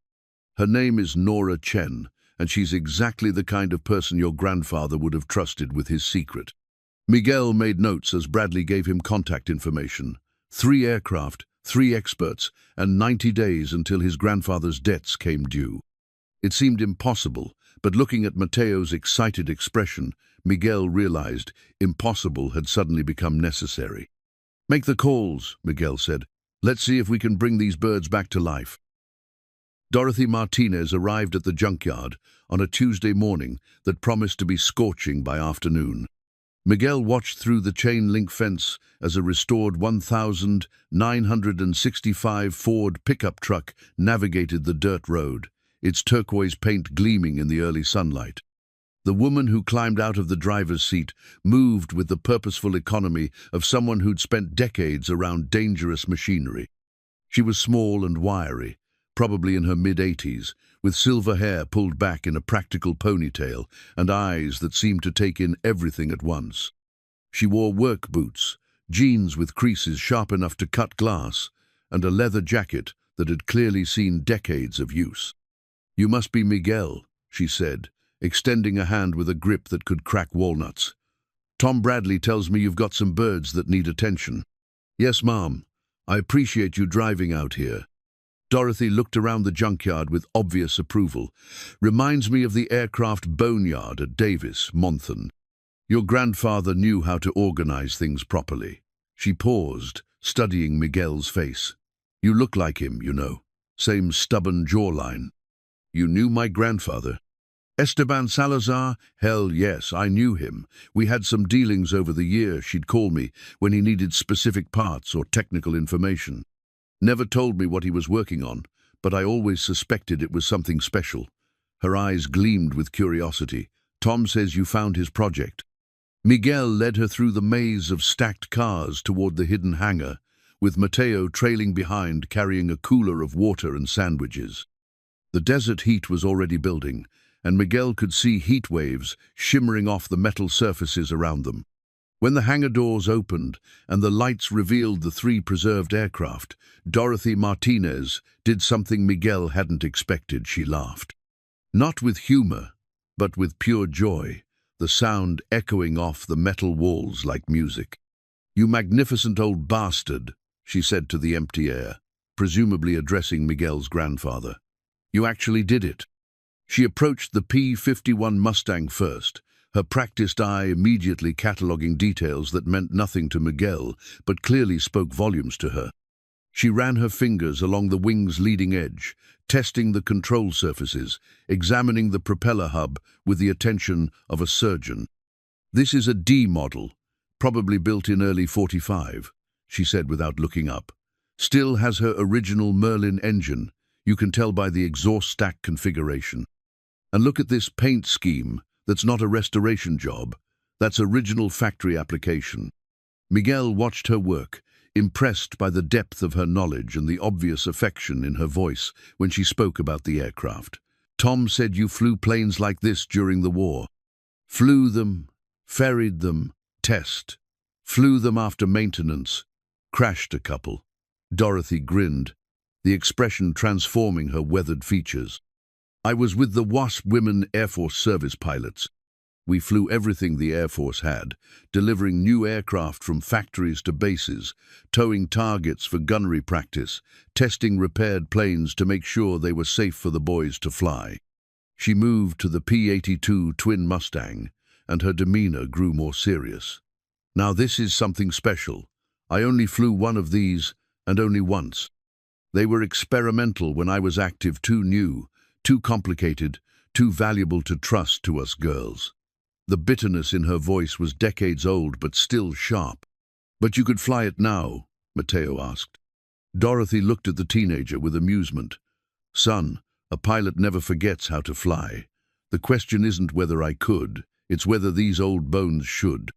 Her name is Nora Chen, and she's exactly the kind of person your grandfather would have trusted with his secret." Miguel made notes as Bradley gave him contact information. 3 aircraft, 3 experts, and 90 days until his grandfather's debts came due. It seemed impossible, but looking at Mateo's excited expression, Miguel realized impossible had suddenly become necessary. "Make the calls," Miguel said. "Let's see if we can bring these birds back to life." Dorothy Martinez arrived at the junkyard on a Tuesday morning that promised to be scorching by afternoon. Miguel watched through the chain-link fence as a restored 1965 Ford pickup truck navigated the dirt road, its turquoise paint gleaming in the early sunlight. The woman who climbed out of the driver's seat moved with the purposeful economy of someone who'd spent decades around dangerous machinery. She was small and wiry, probably in her mid-80s, with silver hair pulled back in a practical ponytail and eyes that seemed to take in everything at once. She wore work boots, jeans with creases sharp enough to cut glass, and a leather jacket that had clearly seen decades of use. "You must be Miguel," she said, extending a hand with a grip that could crack walnuts. "Tom Bradley tells me you've got some birds that need attention." "Yes, Mom. I appreciate you driving out here." Dorothy looked around the junkyard with obvious approval. Reminds me of the aircraft boneyard at Davis, Monthon. Your grandfather knew how to organize things properly. She paused, studying Miguel's face. You look like him, you know. Same stubborn jawline. You knew my grandfather? Esteban Salazar? Hell yes, I knew him. We had some dealings over the year. She'd call me when he needed specific parts or technical information. Never told me what he was working on, but I always suspected it was something special. Her eyes gleamed with curiosity. Tom says you found his project. Miguel led her through the maze of stacked cars toward the hidden hangar, with Mateo trailing behind carrying a cooler of water and sandwiches. The desert heat was already building, and Miguel could see heat waves shimmering off the metal surfaces around them. When the hangar doors opened and the lights revealed the three preserved aircraft, Dorothy Martinez did something Miguel hadn't expected. She laughed. Not with humor, but with pure joy, the sound echoing off the metal walls like music. "You magnificent old bastard," she said to the empty air, presumably addressing Miguel's grandfather. "You actually did it." She approached the P-51 Mustang first, her practiced eye immediately cataloging details that meant nothing to Miguel, but clearly spoke volumes to her. She ran her fingers along the wing's leading edge, testing the control surfaces, examining the propeller hub with the attention of a surgeon. "This is a D model, probably built in early '45, she said without looking up. "Still has her original Merlin engine, you can tell by the exhaust stack configuration. And look at this paint scheme. That's not a restoration job. That's original factory application." Miguel watched her work, impressed by the depth of her knowledge and the obvious affection in her voice when she spoke about the aircraft. "Tom said you flew planes like this during the war." "Flew them, ferried them, test. Flew them after maintenance. Crashed a couple." Dorothy grinned, the expression transforming her weathered features. "I was with the WWII Women Air Force Service pilots. We flew everything the Air Force had, delivering new aircraft from factories to bases, towing targets for gunnery practice, testing repaired planes to make sure they were safe for the boys to fly." She moved to the P-82 twin Mustang, and her demeanor grew more serious. "Now this is something special. I only flew one of these, and only once. They were experimental when I was active, too new, too complicated, too valuable to trust to us girls." The bitterness in her voice was decades old but still sharp. "But you could fly it now?" Mateo asked. Dorothy looked at the teenager with amusement. "Son, a pilot never forgets how to fly. The question isn't whether I could, it's whether these old bones should."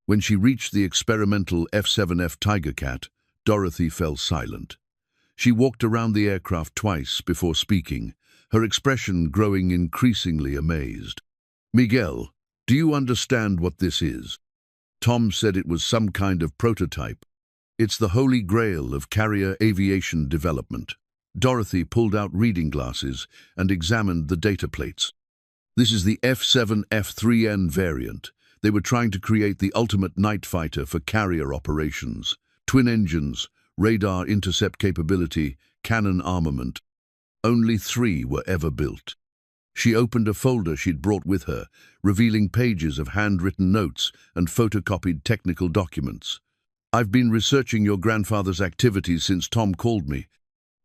When she reached the experimental F-7F Tiger Cat, Dorothy fell silent. She walked around the aircraft twice before speaking, her expression growing increasingly amazed. "Miguel, do you understand what this is?" Tom said it was some kind of prototype. "It's the holy grail of carrier aviation development." Dorothy pulled out reading glasses and examined the data plates. "This is the F-7F-3N variant. They were trying to create the ultimate night fighter for carrier operations. Twin engines, radar intercept capability, cannon armament. Only 3 were ever built." She opened a folder she'd brought with her, revealing pages of handwritten notes and photocopied technical documents. "I've been researching your grandfather's activities since Tom called me.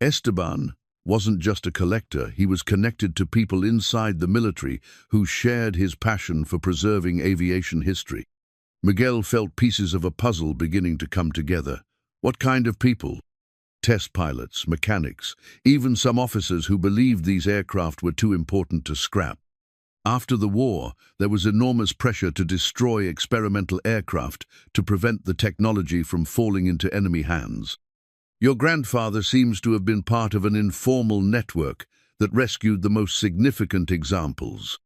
Esteban wasn't just a collector, he was connected to people inside the military who shared his passion for preserving aviation history." Miguel felt pieces of a puzzle beginning to come together. What kind of people? Test pilots, mechanics, even some officers who believed these aircraft were too important to scrap. After the war, there was enormous pressure to destroy experimental aircraft to prevent the technology from falling into enemy hands. Your grandfather seems to have been part of an informal network that rescued the most significant examples.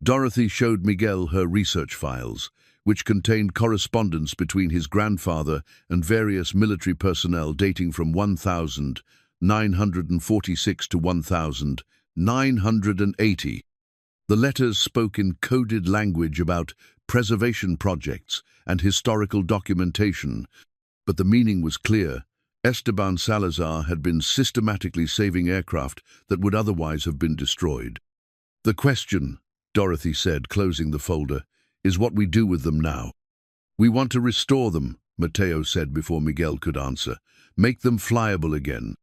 Dorothy showed Miguel her research files, which contained correspondence between his grandfather and various military personnel dating from 1946 to 1980. The letters spoke in coded language about preservation projects and historical documentation, but the meaning was clear. Esteban Salazar had been systematically saving aircraft that would otherwise have been destroyed. "The question," Dorothy said, closing the folder, "is what we do with them now." "We want to restore them," Mateo said before Miguel could answer. "Make them flyable again."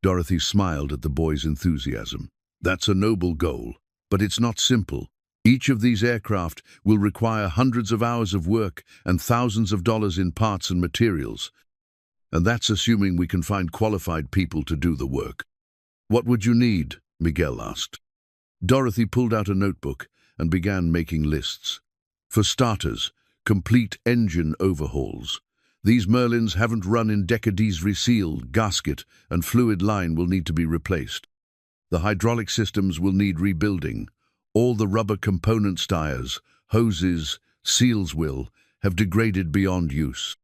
Dorothy smiled at the boy's enthusiasm. "That's a noble goal, but it's not simple. Each of these aircraft will require hundreds of hours of work and thousands of dollars in parts and materials. And that's assuming we can find qualified people to do the work." "What would you need?" Miguel asked. Dorothy pulled out a notebook and began making lists. "For starters, complete engine overhauls. These Merlins haven't run in decades. Reseal, gasket, and fluid line will need to be replaced. The hydraulic systems will need rebuilding. All the rubber component tires, hoses, seals have degraded beyond use."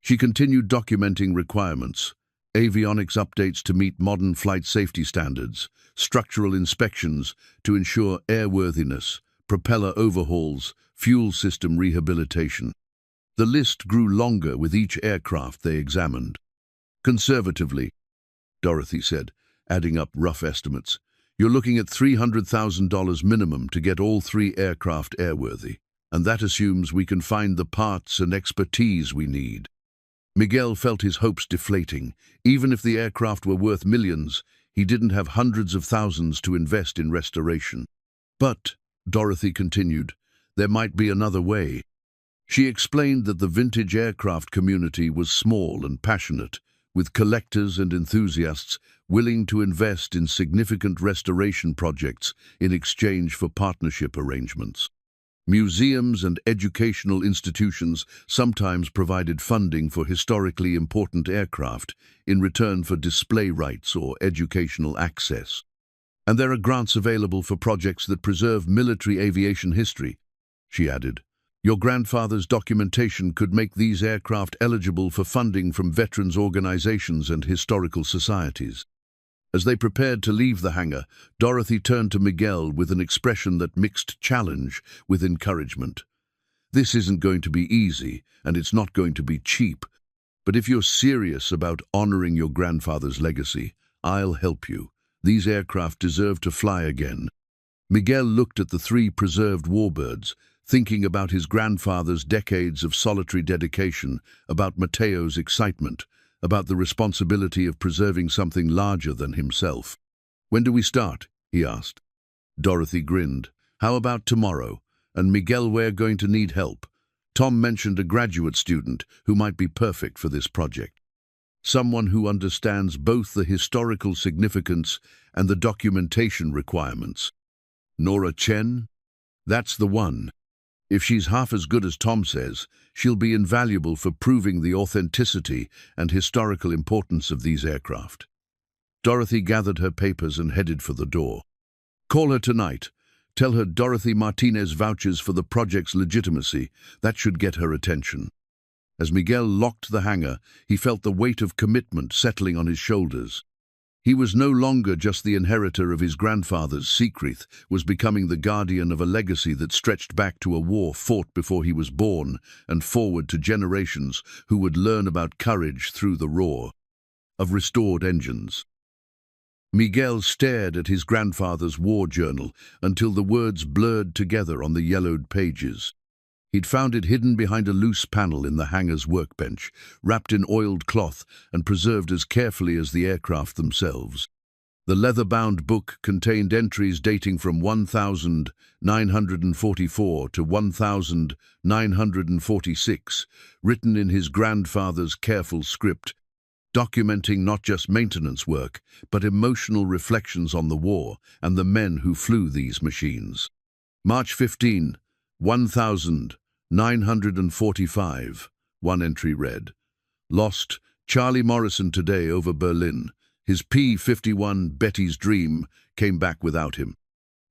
She continued documenting requirements: avionics updates to meet modern flight safety standards, structural inspections to ensure airworthiness, propeller overhauls, fuel system rehabilitation. The list grew longer with each aircraft they examined. "Conservatively," Dorothy said, adding up rough estimates, "you're looking at $300,000 minimum to get all 3 aircraft airworthy, and that assumes we can find the parts and expertise we need." Miguel felt his hopes deflating. Even if the aircraft were worth millions, he didn't have hundreds of thousands to invest in restoration. "But," Dorothy continued, "there might be another way." She explained that the vintage aircraft community was small and passionate, with collectors and enthusiasts willing to invest in significant restoration projects in exchange for partnership arrangements. Museums and educational institutions sometimes provided funding for historically important aircraft in return for display rights or educational access. "And there are grants available for projects that preserve military aviation history," she added. "Your grandfather's documentation could make these aircraft eligible for funding from veterans organizations and historical societies." As they prepared to leave the hangar, Dorothy turned to Miguel with an expression that mixed challenge with encouragement. "This isn't going to be easy, and it's not going to be cheap. But if you're serious about honoring your grandfather's legacy, I'll help you. These aircraft deserve to fly again." Miguel looked at the 3 preserved warbirds, thinking about his grandfather's decades of solitary dedication, about Mateo's excitement, about the responsibility of preserving something larger than himself. "When do we start?" he asked. Dorothy grinned. "How about tomorrow? And Miguel, we're going to need help. Tom mentioned a graduate student who might be perfect for this project. Someone who understands both the historical significance and the documentation requirements." "Nora Chen? That's the one. If she's half as good as Tom says, she'll be invaluable for proving the authenticity and historical importance of these aircraft." Dorothy gathered her papers and headed for the door. "Call her tonight. Tell her Dorothy Martinez vouches for the project's legitimacy. That should get her attention." As Miguel locked the hangar, he felt the weight of commitment settling on his shoulders. He was no longer just the inheritor of his grandfather's secret, was becoming the guardian of a legacy that stretched back to a war fought before he was born and forward to generations who would learn about courage through the roar of restored engines. Miguel stared at his grandfather's war journal until the words blurred together on the yellowed pages. He'd found it hidden behind a loose panel in the hangar's workbench, wrapped in oiled cloth and preserved as carefully as the aircraft themselves. The leather-bound book contained entries dating from 1944 to 1946, written in his grandfather's careful script, documenting not just maintenance work, but emotional reflections on the war and the men who flew these machines. March 15, 1945, one entry read. "Lost Charlie Morrison today over Berlin. His P-51 Betty's Dream came back without him.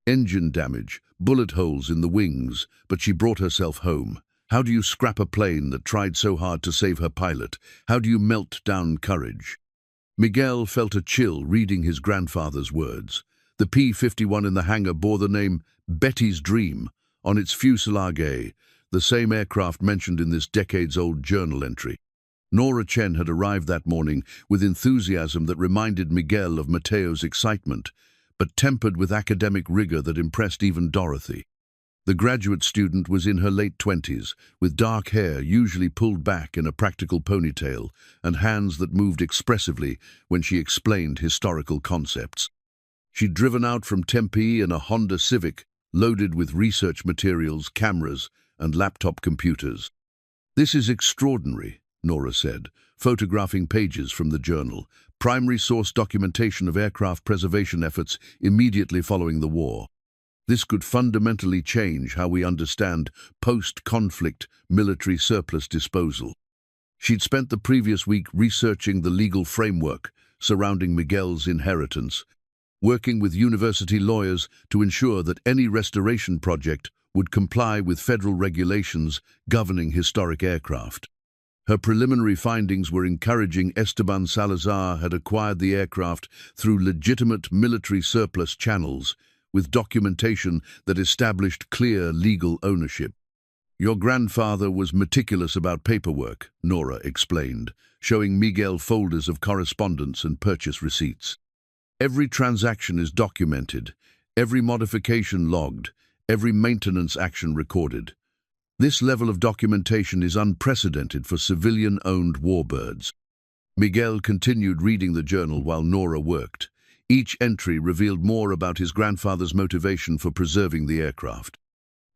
Engine damage, bullet holes in the wings, but she brought herself home. How do you scrap a plane that tried so hard to save her pilot? How do you melt down courage?" Miguel felt a chill reading his grandfather's words. The P-51 in the hangar bore the name Betty's Dream on its fuselage, the same aircraft mentioned in this decades-old journal entry. Nora Chen had arrived that morning with enthusiasm that reminded Miguel of Mateo's excitement, but tempered with academic rigor that impressed even Dorothy. The graduate student was in her late 20s, with dark hair usually pulled back in a practical ponytail and hands that moved expressively when she explained historical concepts. She'd driven out from Tempe in a Honda Civic, loaded with research materials, cameras, and laptop computers. "This is extraordinary," Nora said, photographing pages from the journal, primary source documentation of aircraft preservation efforts immediately following the war. This could fundamentally change how we understand post-conflict military surplus disposal. She'd spent the previous week researching the legal framework surrounding Miguel's inheritance, working with university lawyers to ensure that any restoration project would comply with federal regulations governing historic aircraft. Her preliminary findings were encouraging. Esteban Salazar had acquired the aircraft through legitimate military surplus channels, with documentation that established clear legal ownership. "Your grandfather was meticulous about paperwork," Nora explained, showing Miguel folders of correspondence and purchase receipts. "Every transaction is documented, every modification logged, every maintenance action recorded. This level of documentation is unprecedented for civilian-owned warbirds." Miguel continued reading the journal while Nora worked. Each entry revealed more about his grandfather's motivation for preserving the aircraft.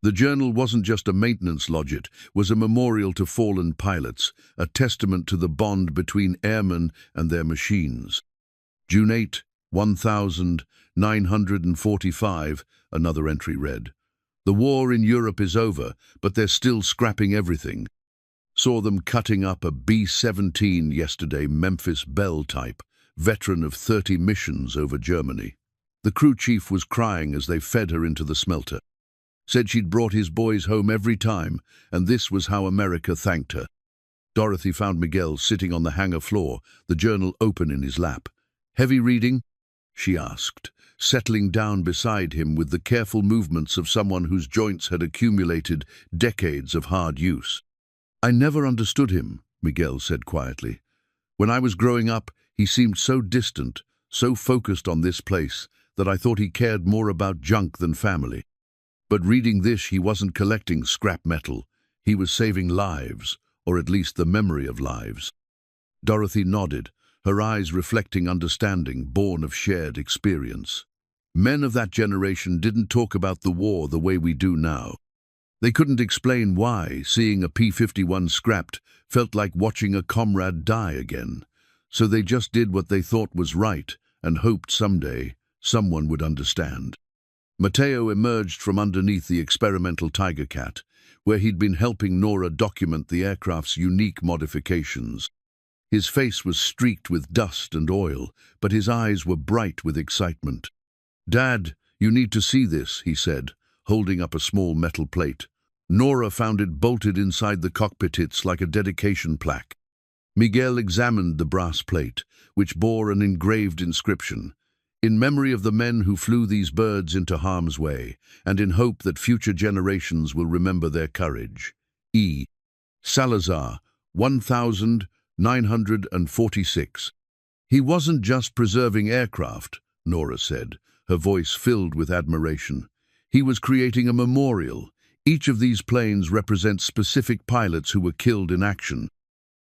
The journal wasn't just a maintenance log, it was a memorial to fallen pilots, a testament to the bond between airmen and their machines. "June 8, 1945, another entry read. "The war in Europe is over, but they're still scrapping everything. Saw them cutting up a B-17 yesterday, Memphis Belle type, veteran of 30 missions over Germany. The crew chief was crying as they fed her into the smelter. Said she'd brought his boys home every time, and this was how America thanked her." Dorothy found Miguel sitting on the hangar floor, the journal open in his lap. "Heavy reading?" she asked, settling down beside him with the careful movements of someone whose joints had accumulated decades of hard use. "I never understood him," Miguel said quietly. "When I was growing up, he seemed so distant, so focused on this place, that I thought he cared more about junk than family. But reading this, he wasn't collecting scrap metal. He was saving lives, or at least the memory of lives." Dorothy nodded, her eyes reflecting understanding born of shared experience. Men of that generation didn't talk about the war the way we do now. They couldn't explain why seeing a P-51 scrapped felt like watching a comrade die again. So they just did what they thought was right and hoped someday someone would understand. Mateo emerged from underneath the experimental Tiger Cat, where he'd been helping Nora document the aircraft's unique modifications. His face was streaked with dust and oil, but his eyes were bright with excitement. "Dad, you need to see this," he said, holding up a small metal plate. Nora found it bolted inside the cockpit. It's like a dedication plaque. Miguel examined the brass plate, which bore an engraved inscription: "In memory of the men who flew these birds into harm's way, and in hope that future generations will remember their courage. E. Salazar, 1946. "He wasn't just preserving aircraft," Nora said, her voice filled with admiration. "He was creating a memorial. Each of these planes represents specific pilots who were killed in action.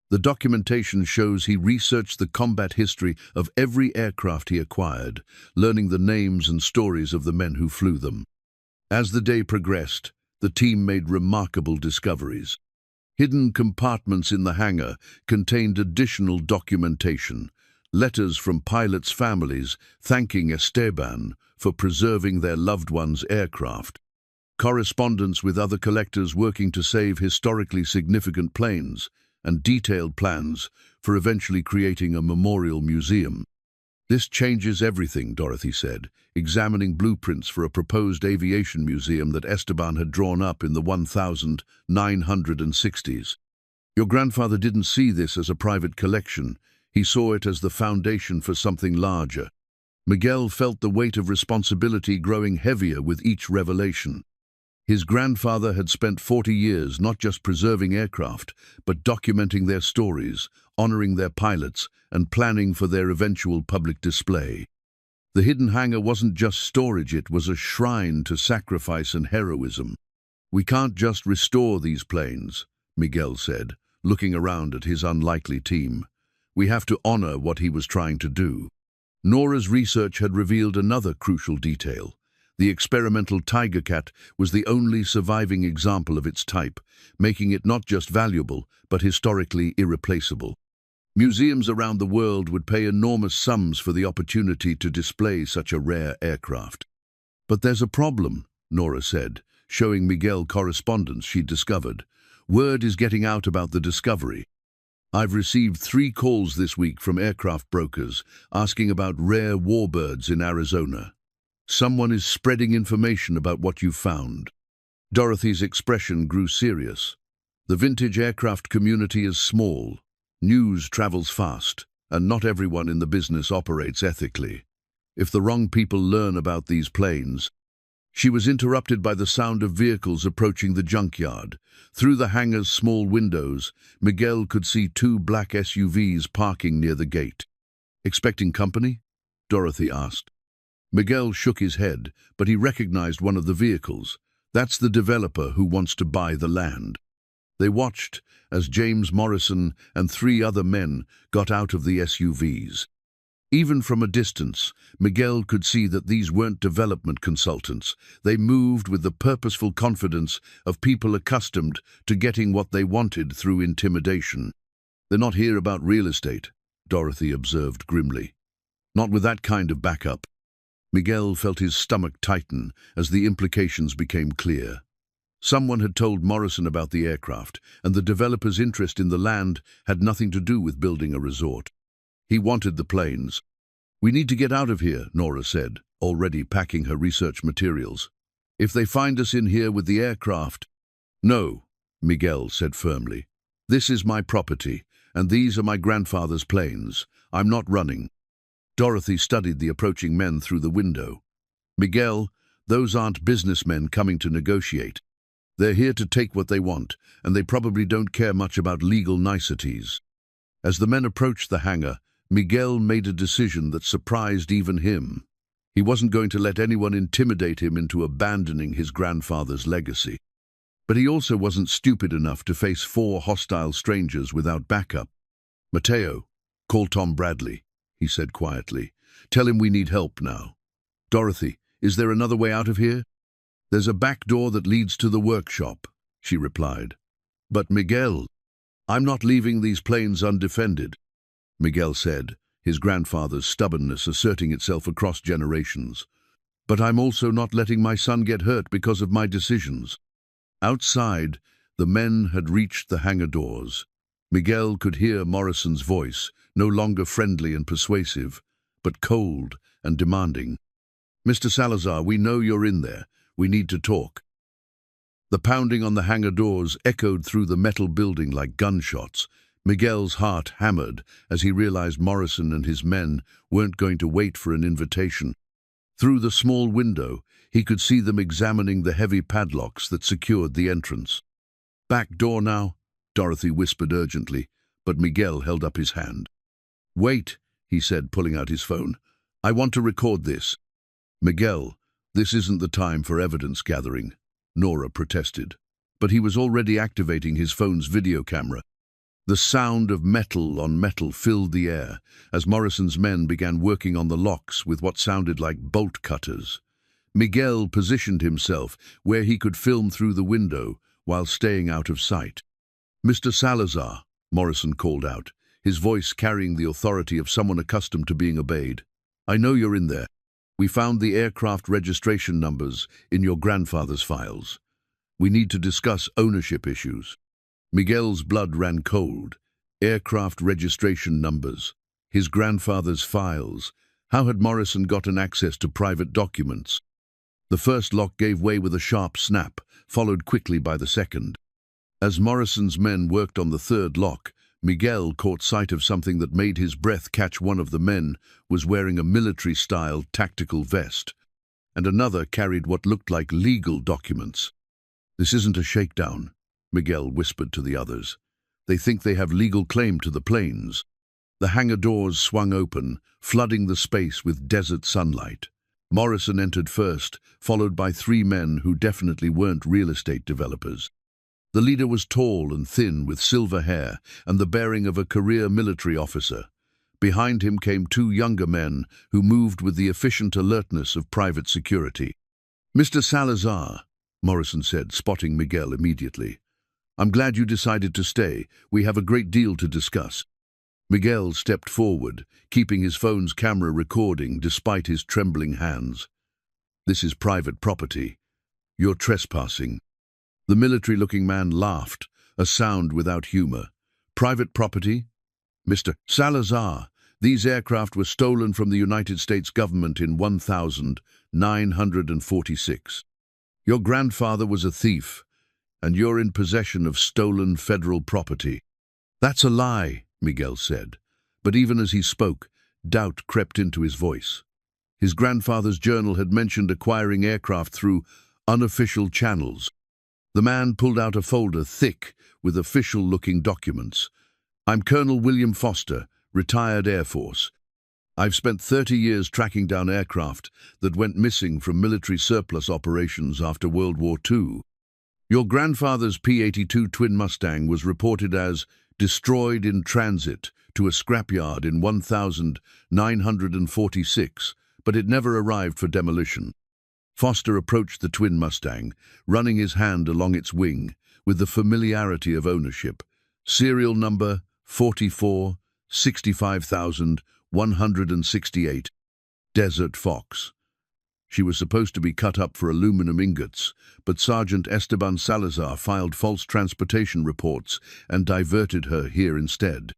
The documentation shows he researched the combat history of every aircraft he acquired, learning the names and stories of the men who flew them." As the day progressed, the team made remarkable discoveries. Hidden compartments in the hangar contained additional documentation, letters from pilots' families thanking Esteban for preserving their loved ones' aircraft, correspondence with other collectors working to save historically significant planes, and detailed plans for eventually creating a memorial museum. "This changes everything," Dorothy said, examining blueprints for a proposed aviation museum that Esteban had drawn up in the 1960s. "Your grandfather didn't see this as a private collection. He saw it as the foundation for something larger." Miguel felt the weight of responsibility growing heavier with each revelation. His grandfather had spent 40 years not just preserving aircraft, but documenting their stories, honoring their pilots, and planning for their eventual public display. The hidden hangar wasn't just storage, it was a shrine to sacrifice and heroism. "We can't just restore these planes," Miguel said, looking around at his unlikely team. "We have to honor what he was trying to do." Nora's research had revealed another crucial detail. The experimental Tiger Cat was the only surviving example of its type, making it not just valuable, but historically irreplaceable. Museums around the world would pay enormous sums for the opportunity to display such a rare aircraft. "But there's a problem," Nora said, showing Miguel correspondence she'd discovered. "Word is getting out about the discovery. I've received 3 calls this week from aircraft brokers asking about rare warbirds in Arizona. Someone is spreading information about what you've found." Dorothy's expression grew serious. The vintage aircraft community is small. News travels fast, and not everyone in the business operates ethically. If the wrong people learn about these planes... She was interrupted by the sound of vehicles approaching the junkyard. Through the hangar's small windows, Miguel could see 2 black SUVs parking near the gate. "Expecting company?" Dorothy asked. Miguel shook his head, but he recognized one of the vehicles. That's the developer who wants to buy the land. They watched as James Morrison and 3 other men got out of the SUVs. Even from a distance, Miguel could see that these weren't development consultants. They moved with the purposeful confidence of people accustomed to getting what they wanted through intimidation. "They're not here about real estate," Dorothy observed grimly. "Not with that kind of backup." Miguel felt his stomach tighten as the implications became clear. Someone had told Morrison about the aircraft, and the developer's interest in the land had nothing to do with building a resort. He wanted the planes. "We need to get out of here," Nora said, already packing her research materials. "If they find us in here with the aircraft..." "No," Miguel said firmly. "This is my property, and these are my grandfather's planes. I'm not running." Dorothy studied the approaching men through the window. "Miguel, those aren't businessmen coming to negotiate. They're here to take what they want, and they probably don't care much about legal niceties." As the men approached the hangar, Miguel made a decision that surprised even him. He wasn't going to let anyone intimidate him into abandoning his grandfather's legacy. But he also wasn't stupid enough to face 4 hostile strangers without backup. "Mateo, call Tom Bradley," he said quietly. "Tell him we need help now." "Dorothy, is there another way out of here?" "There's a back door that leads to the workshop," she replied. "But Miguel..." "I'm not leaving these planes undefended," Miguel said, his grandfather's stubbornness asserting itself across generations. "But I'm also not letting my son get hurt because of my decisions." Outside, the men had reached the hangar doors. Miguel could hear Morrison's voice, no longer friendly and persuasive, but cold and demanding. "Mr. Salazar, we know you're in there. We need to talk." The pounding on the hangar doors echoed through the metal building like gunshots. Miguel's heart hammered as he realized Morrison and his men weren't going to wait for an invitation. Through the small window, he could see them examining the heavy padlocks that secured the entrance. "Back door now," Dorothy whispered urgently, but Miguel held up his hand. "Wait," he said, pulling out his phone. "I want to record this." "Miguel, this isn't the time for evidence gathering," Nora protested. But he was already activating his phone's video camera. The sound of metal on metal filled the air as Morrison's men began working on the locks with what sounded like bolt cutters. Miguel positioned himself where he could film through the window while staying out of sight. "Mr. Salazar," Morrison called out, his voice carrying the authority of someone accustomed to being obeyed. "I know you're in there. We found the aircraft registration numbers in your grandfather's files. We need to discuss ownership issues." Miguel's blood ran cold. Aircraft registration numbers. His grandfather's files. How had Morrison gotten access to private documents? The first lock gave way with a sharp snap, followed quickly by the second. As Morrison's men worked on the third lock, Miguel caught sight of something that made his breath catch. One of the men was wearing a military-style tactical vest, and another carried what looked like legal documents. "This isn't a shakedown," Miguel whispered to the others. "They think they have legal claim to the planes." The hangar doors swung open, flooding the space with desert sunlight. Morrison entered first, followed by three men who definitely weren't real estate developers. The leader was tall and thin with silver hair and the bearing of a career military officer. Behind him came two younger men who moved with the efficient alertness of private security. "Mr. Salazar," Morrison said, spotting Miguel immediately. "I'm glad you decided to stay. We have a great deal to discuss." Miguel stepped forward, keeping his phone's camera recording despite his trembling hands. "This is private property. You're trespassing." The military-looking man laughed, a sound without humor. "Private property? Mr. Salazar, these aircraft were stolen from the United States government in 1946. Your grandfather was a thief, and you're in possession of stolen federal property." "That's a lie," Miguel said, but even as he spoke, doubt crept into his voice. His grandfather's journal had mentioned acquiring aircraft through unofficial channels. The man pulled out a folder thick with official-looking documents. "I'm Colonel William Foster, retired Air Force. I've spent 30 years tracking down aircraft that went missing from military surplus operations after World War II. Your grandfather's P-82 twin Mustang was reported as destroyed in transit to a scrapyard in 1946, but it never arrived for demolition." Foster approached the twin Mustang, running his hand along its wing with the familiarity of ownership. "Serial number 44-65,168, Desert Fox." She was supposed to be cut up for aluminum ingots, but Sergeant Esteban Salazar filed false transportation reports and diverted her here instead.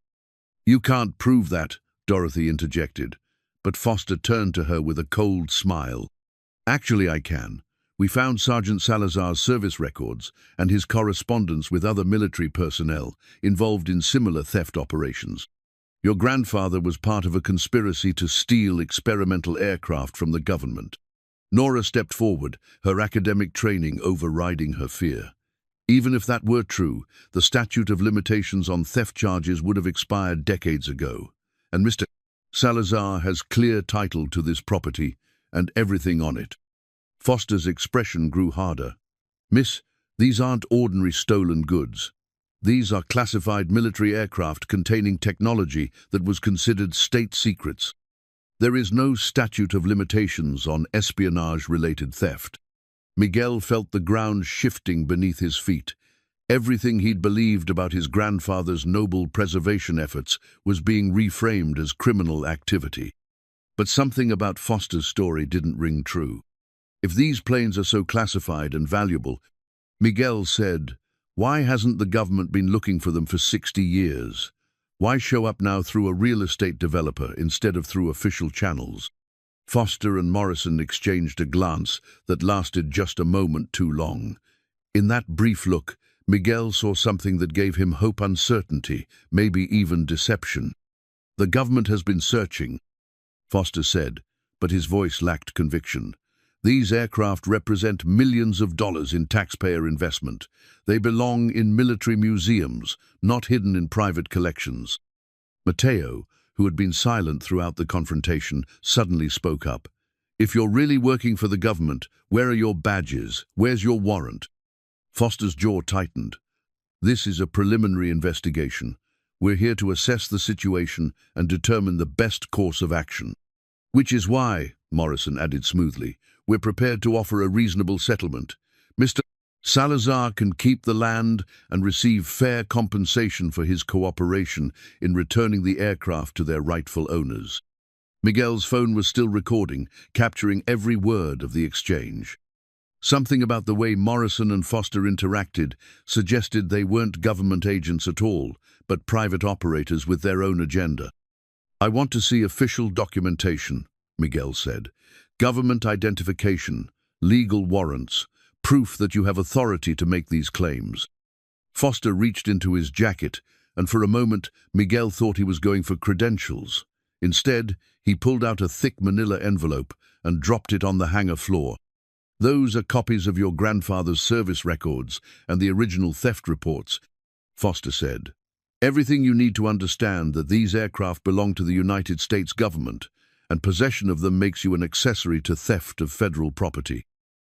"You can't prove that," Dorothy interjected, but Foster turned to her with a cold smile. "Actually, I can. We found Sergeant Salazar's service records and his correspondence with other military personnel involved in similar theft operations. Your grandfather was part of a conspiracy to steal experimental aircraft from the government." Nora stepped forward, her academic training overriding her fear. "Even if that were true, the statute of limitations on theft charges would have expired decades ago. And Mr. Salazar has clear title to this property and everything on it." Foster's expression grew harder. "Miss, these aren't ordinary stolen goods. These are classified military aircraft containing technology that was considered state secrets. There is no statute of limitations on espionage-related theft." Miguel felt the ground shifting beneath his feet. Everything he'd believed about his grandfather's noble preservation efforts was being reframed as criminal activity. But something about Foster's story didn't ring true. "If these planes are so classified and valuable," Miguel said, "why hasn't the government been looking for them for 60 years? Why show up now through a real estate developer instead of through official channels?" Foster and Morrison exchanged a glance that lasted just a moment too long. In that brief look, Miguel saw something that gave him hope, uncertainty, maybe even deception. "The government has been searching," Foster said, but his voice lacked conviction. "These aircraft represent millions of dollars in taxpayer investment. They belong in military museums, not hidden in private collections." Mateo, who had been silent throughout the confrontation, suddenly spoke up. "If you're really working for the government, where are your badges? Where's your warrant?" Foster's jaw tightened. "This is a preliminary investigation. We're here to assess the situation and determine the best course of action." "Which is why," Morrison added smoothly, "we're prepared to offer a reasonable settlement. Mr. Salazar can keep the land and receive fair compensation for his cooperation in returning the aircraft to their rightful owners." Miguel's phone was still recording, capturing every word of the exchange. Something about the way Morrison and Foster interacted suggested they weren't government agents at all, but private operators with their own agenda. "I want to see official documentation," Miguel said. "Government identification, legal warrants, proof that you have authority to make these claims." Foster reached into his jacket, and for a moment Miguel thought he was going for credentials. Instead, he pulled out a thick manila envelope and dropped it on the hangar floor. Those are copies of your grandfather's service records and the original theft reports, Foster said. Everything you need to understand that these aircraft belong to the United States government, and possession of them makes you an accessory to theft of federal property.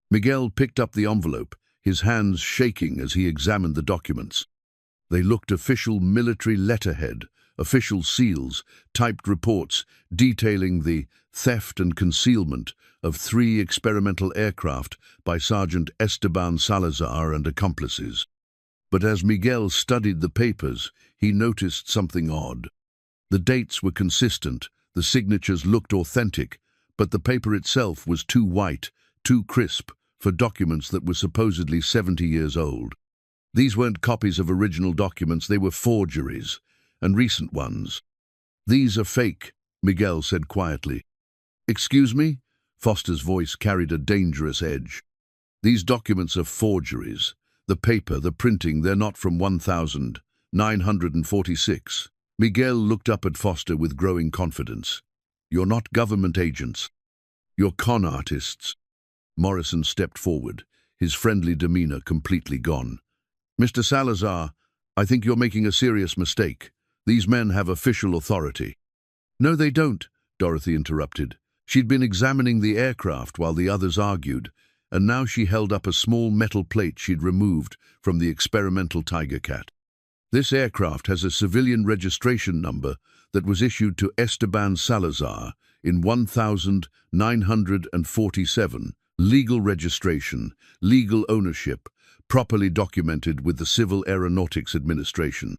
Miguel picked up the envelope, his hands shaking as he examined the documents. They looked official military letterhead, official seals, typed reports detailing the theft and concealment of 3 experimental aircraft by Sergeant Esteban Salazar and accomplices. But as Miguel studied the papers, he noticed something odd. The dates were consistent, the signatures looked authentic, but the paper itself was too white, too crisp, for documents that were supposedly 70 years old. These weren't copies of original documents, they were forgeries, and recent ones. These are fake, Miguel said quietly. Excuse me? Foster's voice carried a dangerous edge. These documents are forgeries. The paper, the printing, they're not from 1946. Miguel looked up at Foster with growing confidence. You're not government agents. You're con artists. Morrison stepped forward, his friendly demeanor completely gone. Mr. Salazar, I think you're making a serious mistake. These men have official authority. No, they don't, Dorothy interrupted. She'd been examining the aircraft while the others argued, and now she held up a small metal plate she'd removed from the experimental Tiger Cat. This aircraft has a civilian registration number that was issued to Esteban Salazar in 1947, legal registration, legal ownership, properly documented with the Civil Aeronautics Administration.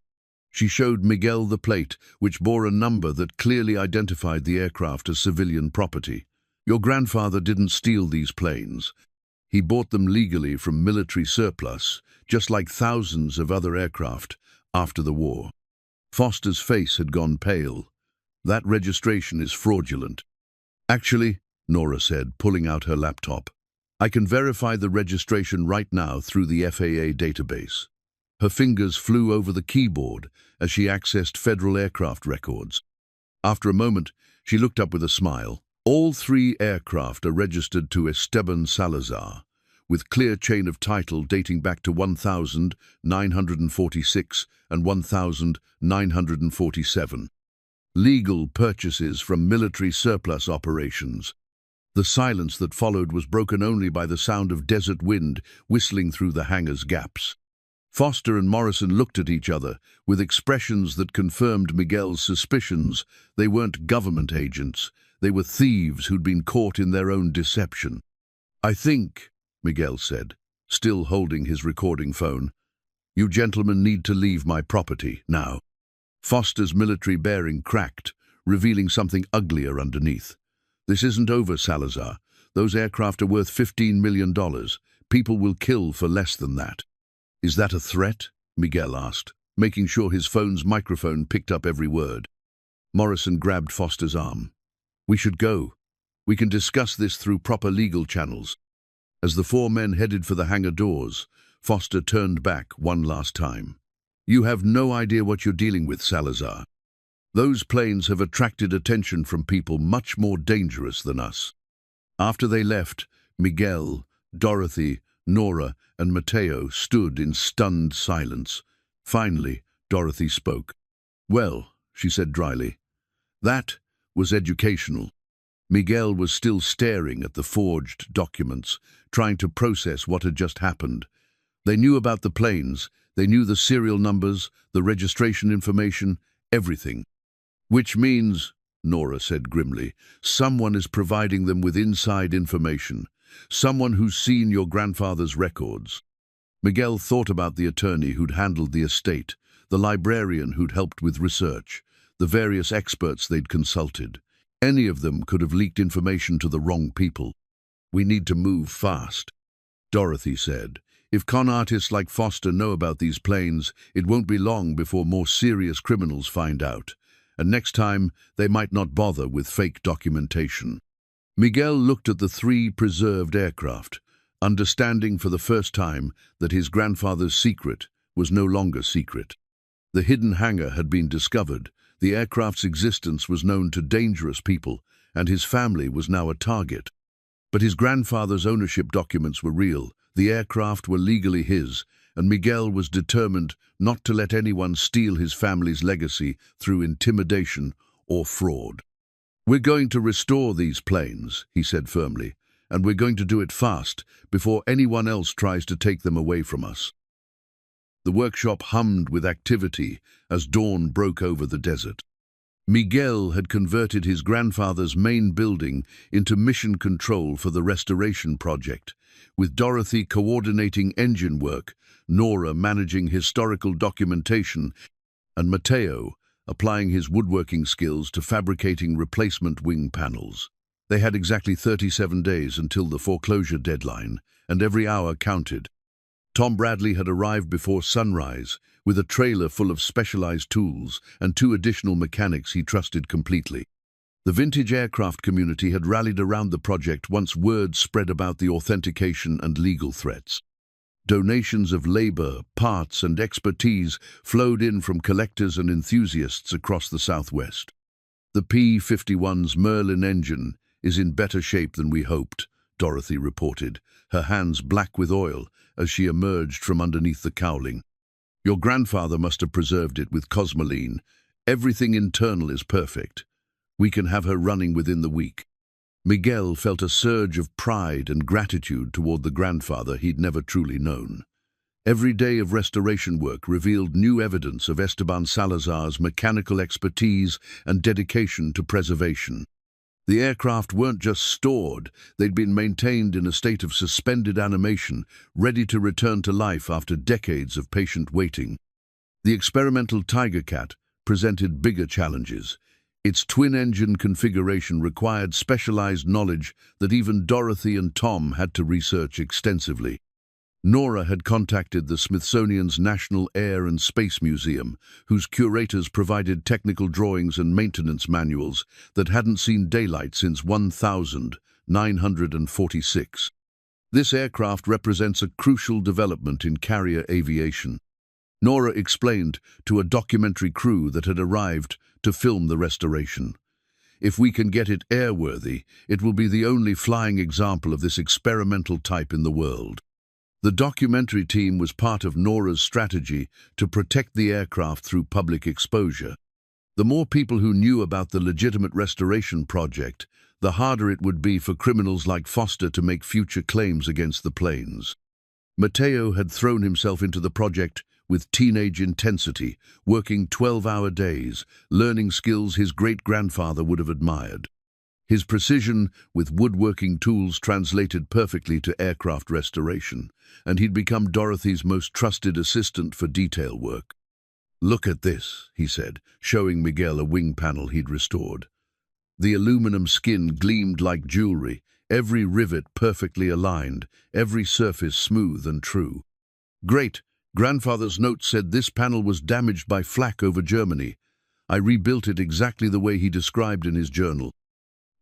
She showed Miguel the plate, which bore a number that clearly identified the aircraft as civilian property. Your grandfather didn't steal these planes. He bought them legally from military surplus, just like thousands of other aircraft after the war. Foster's face had gone pale. That registration is fraudulent. Actually, Nora said, pulling out her laptop, I can verify the registration right now through the FAA database. Her fingers flew over the keyboard as she accessed federal aircraft records. After a moment, she looked up with a smile. All 3 aircraft are registered to Esteban Salazar, with clear chain of title dating back to 1946 and 1947. Legal purchases from military surplus operations. The silence that followed was broken only by the sound of desert wind whistling through the hangar's gaps. Foster and Morrison looked at each other with expressions that confirmed Miguel's suspicions. They weren't government agents. They were thieves who'd been caught in their own deception. I think, Miguel said, still holding his recording phone, you gentlemen need to leave my property now. Foster's military bearing cracked, revealing something uglier underneath. This isn't over, Salazar. Those aircraft are worth $15 million. People will kill for less than that. Is that a threat? Miguel asked, making sure his phone's microphone picked up every word. Morrison grabbed Foster's arm. We should go. We can discuss this through proper legal channels. As the 4 men headed for the hangar doors, Foster turned back one last time. You have no idea what you're dealing with, Salazar. Those planes have attracted attention from people much more dangerous than us. After they left, Miguel, Dorothy, Nora, and Mateo stood in stunned silence. Finally, Dorothy spoke. Well, she said dryly, that was educational. Miguel was still staring at the forged documents, trying to process what had just happened. They knew about the planes, they knew the serial numbers, the registration information, everything. Which means, Nora said grimly, someone is providing them with inside information. Someone who's seen your grandfather's records. Miguel thought about the attorney who'd handled the estate, the librarian who'd helped with research, the various experts they'd consulted. Any of them could have leaked information to the wrong people. We need to move fast. Dorothy said, if con artists like Foster know about these planes, it won't be long before more serious criminals find out. And next time, they might not bother with fake documentation. Miguel looked at the 3 preserved aircraft, understanding for the first time that his grandfather's secret was no longer secret. The hidden hangar had been discovered, the aircraft's existence was known to dangerous people, and his family was now a target. But his grandfather's ownership documents were real, the aircraft were legally his, and Miguel was determined not to let anyone steal his family's legacy through intimidation or fraud. "We're going to restore these planes," he said firmly, "and we're going to do it fast, before anyone else tries to take them away from us." The workshop hummed with activity as dawn broke over the desert. Miguel had converted his grandfather's main building into mission control for the restoration project, with Dorothy coordinating engine work, Nora managing historical documentation, and Mateo applying his woodworking skills to fabricating replacement wing panels. They had exactly 37 days until the foreclosure deadline, and every hour counted. Tom Bradley had arrived before sunrise, with a trailer full of specialized tools and 2 additional mechanics he trusted completely. The vintage aircraft community had rallied around the project once word spread about the authentication and legal threats. Donations of labor, parts, and expertise flowed in from collectors and enthusiasts across the Southwest. "The P-51's Merlin engine is in better shape than we hoped," Dorothy reported, her hands black with oil as she emerged from underneath the cowling. "Your grandfather must have preserved it with cosmoline. Everything internal is perfect. We can have her running within the week." Miguel felt a surge of pride and gratitude toward the grandfather he'd never truly known. Every day of restoration work revealed new evidence of Esteban Salazar's mechanical expertise and dedication to preservation. The aircraft weren't just stored, they'd been maintained in a state of suspended animation, ready to return to life after decades of patient waiting. The experimental Tiger Cat presented bigger challenges. Its twin-engine configuration required specialized knowledge that even Dorothy and Tom had to research extensively. Nora had contacted the Smithsonian's National Air and Space Museum, whose curators provided technical drawings and maintenance manuals that hadn't seen daylight since 1946. This aircraft represents a crucial development in carrier aviation. Nora explained to a documentary crew that had arrived to film the restoration. "If we can get it airworthy, it will be the only flying example of this experimental type in the world." The documentary team was part of Nora's strategy to protect the aircraft through public exposure. The more people who knew about the legitimate restoration project, the harder it would be for criminals like Foster to make future claims against the planes. Mateo had thrown himself into the project with teenage intensity, working 12-hour days, learning skills his great-grandfather would have admired. His precision with woodworking tools translated perfectly to aircraft restoration, and he'd become Dorothy's most trusted assistant for detail work. "Look at this," he said, showing Miguel a wing panel he'd restored. The aluminum skin gleamed like jewelry, every rivet perfectly aligned, every surface smooth and true. "Great. Grandfather's note said this panel was damaged by flak over Germany. I rebuilt it exactly the way he described in his journal."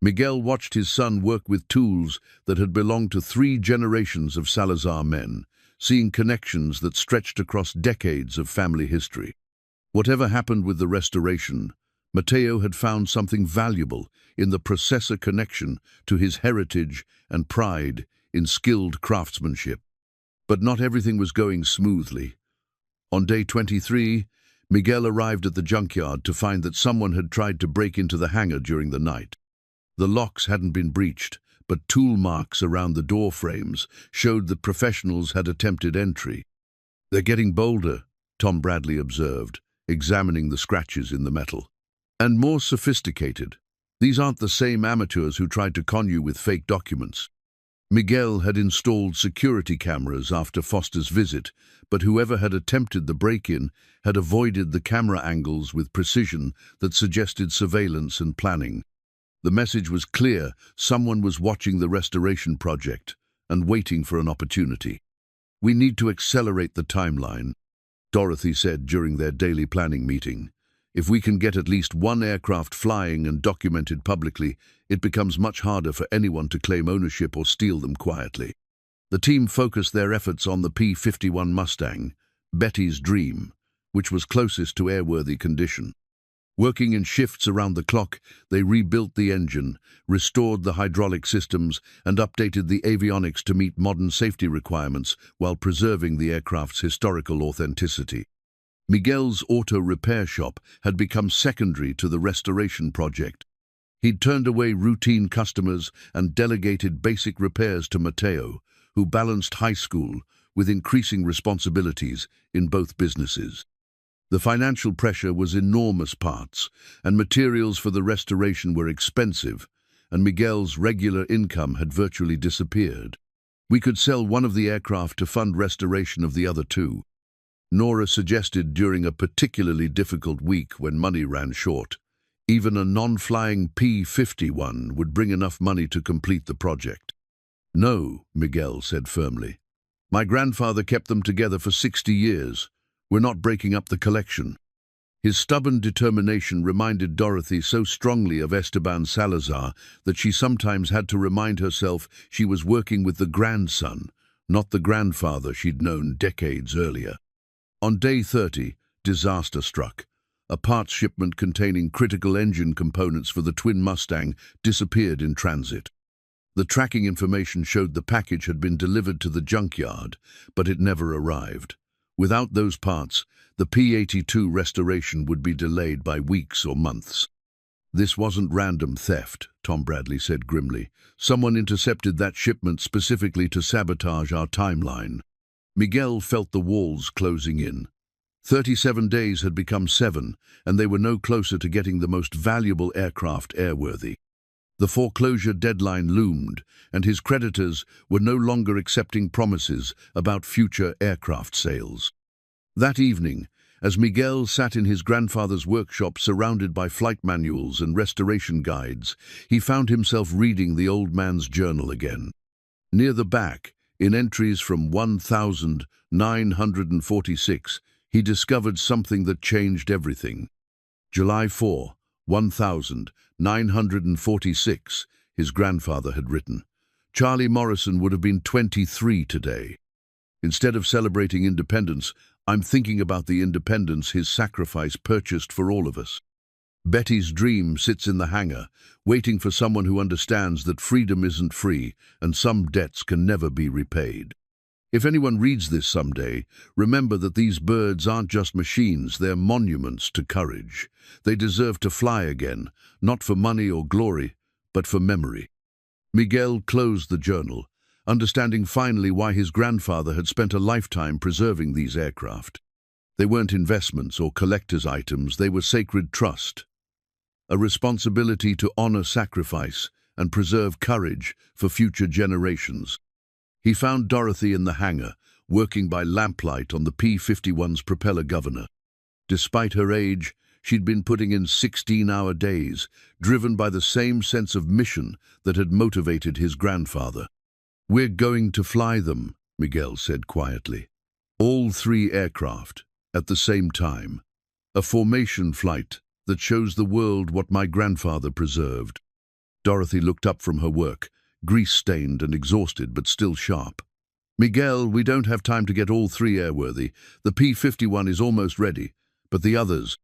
Miguel watched his son work with tools that had belonged to 3 generations of Salazar men, seeing connections that stretched across decades of family history. Whatever happened with the restoration, Mateo had found something valuable in the processor connection to his heritage and pride in skilled craftsmanship. But not everything was going smoothly. On day 23, Miguel arrived at the junkyard to find that someone had tried to break into the hangar during the night. The locks hadn't been breached, but tool marks around the door frames showed that professionals had attempted entry. "They're getting bolder," Tom Bradley observed, examining the scratches in the metal. "And more sophisticated. These aren't the same amateurs who tried to con you with fake documents." Miguel had installed security cameras after Foster's visit, but whoever had attempted the break-in had avoided the camera angles with precision that suggested surveillance and planning. The message was clear: someone was watching the restoration project and waiting for an opportunity. "We need to accelerate the timeline," Dorothy said during their daily planning meeting. "If we can get at least one aircraft flying and documented publicly, it becomes much harder for anyone to claim ownership or steal them quietly." The team focused their efforts on the P-51 Mustang, Betty's dream, which was closest to airworthy condition. Working in shifts around the clock, they rebuilt the engine, restored the hydraulic systems, and updated the avionics to meet modern safety requirements while preserving the aircraft's historical authenticity. Miguel's auto repair shop had become secondary to the restoration project. He'd turned away routine customers and delegated basic repairs to Mateo, who balanced high school with increasing responsibilities in both businesses. The financial pressure was enormous parts, and materials for the restoration were expensive, and Miguel's regular income had virtually disappeared. We could sell one of the aircraft to fund restoration of the other two, Nora suggested during a particularly difficult week when money ran short. Even a non-flying P-51 would bring enough money to complete the project. No, Miguel said firmly. My grandfather kept them together for 60 years. We're not breaking up the collection. His stubborn determination reminded Dorothy so strongly of Esteban Salazar that she sometimes had to remind herself she was working with the grandson, not the grandfather she'd known decades earlier. On day 30, disaster struck. A parts shipment containing critical engine components for the twin Mustang disappeared in transit. The tracking information showed the package had been delivered to the junkyard, but it never arrived. Without those parts, the P-82 restoration would be delayed by weeks or months. This wasn't random theft, Tom Bradley said grimly. Someone intercepted that shipment specifically to sabotage our timeline. Miguel felt the walls closing in. 37 days had become 7, and they were no closer to getting the most valuable aircraft airworthy. The foreclosure deadline loomed, and his creditors were no longer accepting promises about future aircraft sales. That evening, as Miguel sat in his grandfather's workshop surrounded by flight manuals and restoration guides, he found himself reading the old man's journal again. Near the back, in entries from 1946, he discovered something that changed everything. July 4, 1946, his grandfather had written. Charlie Morrison would have been 23 today. Instead of celebrating independence, I'm thinking about the independence his sacrifice purchased for all of us. Betty's dream sits in the hangar, waiting for someone who understands that freedom isn't free and some debts can never be repaid. If anyone reads this someday, remember that these birds aren't just machines, they're monuments to courage. They deserve to fly again, not for money or glory, but for memory. Miguel closed the journal, understanding finally why his grandfather had spent a lifetime preserving these aircraft. They weren't investments or collector's items, they were sacred trust. A responsibility to honor sacrifice and preserve courage for future generations. He found Dorothy in the hangar, working by lamplight on the P-51's propeller governor. Despite her age, she'd been putting in 16-hour days, driven by the same sense of mission that had motivated his grandfather. We're going to fly them, Miguel said quietly. All 3 aircraft, at the same time. A formation flight that shows the world what my grandfather preserved. Dorothy looked up from her work, grease-stained and exhausted, but still sharp. Miguel, we don't have time to get all 3 airworthy. The P-51 is almost ready, but the others.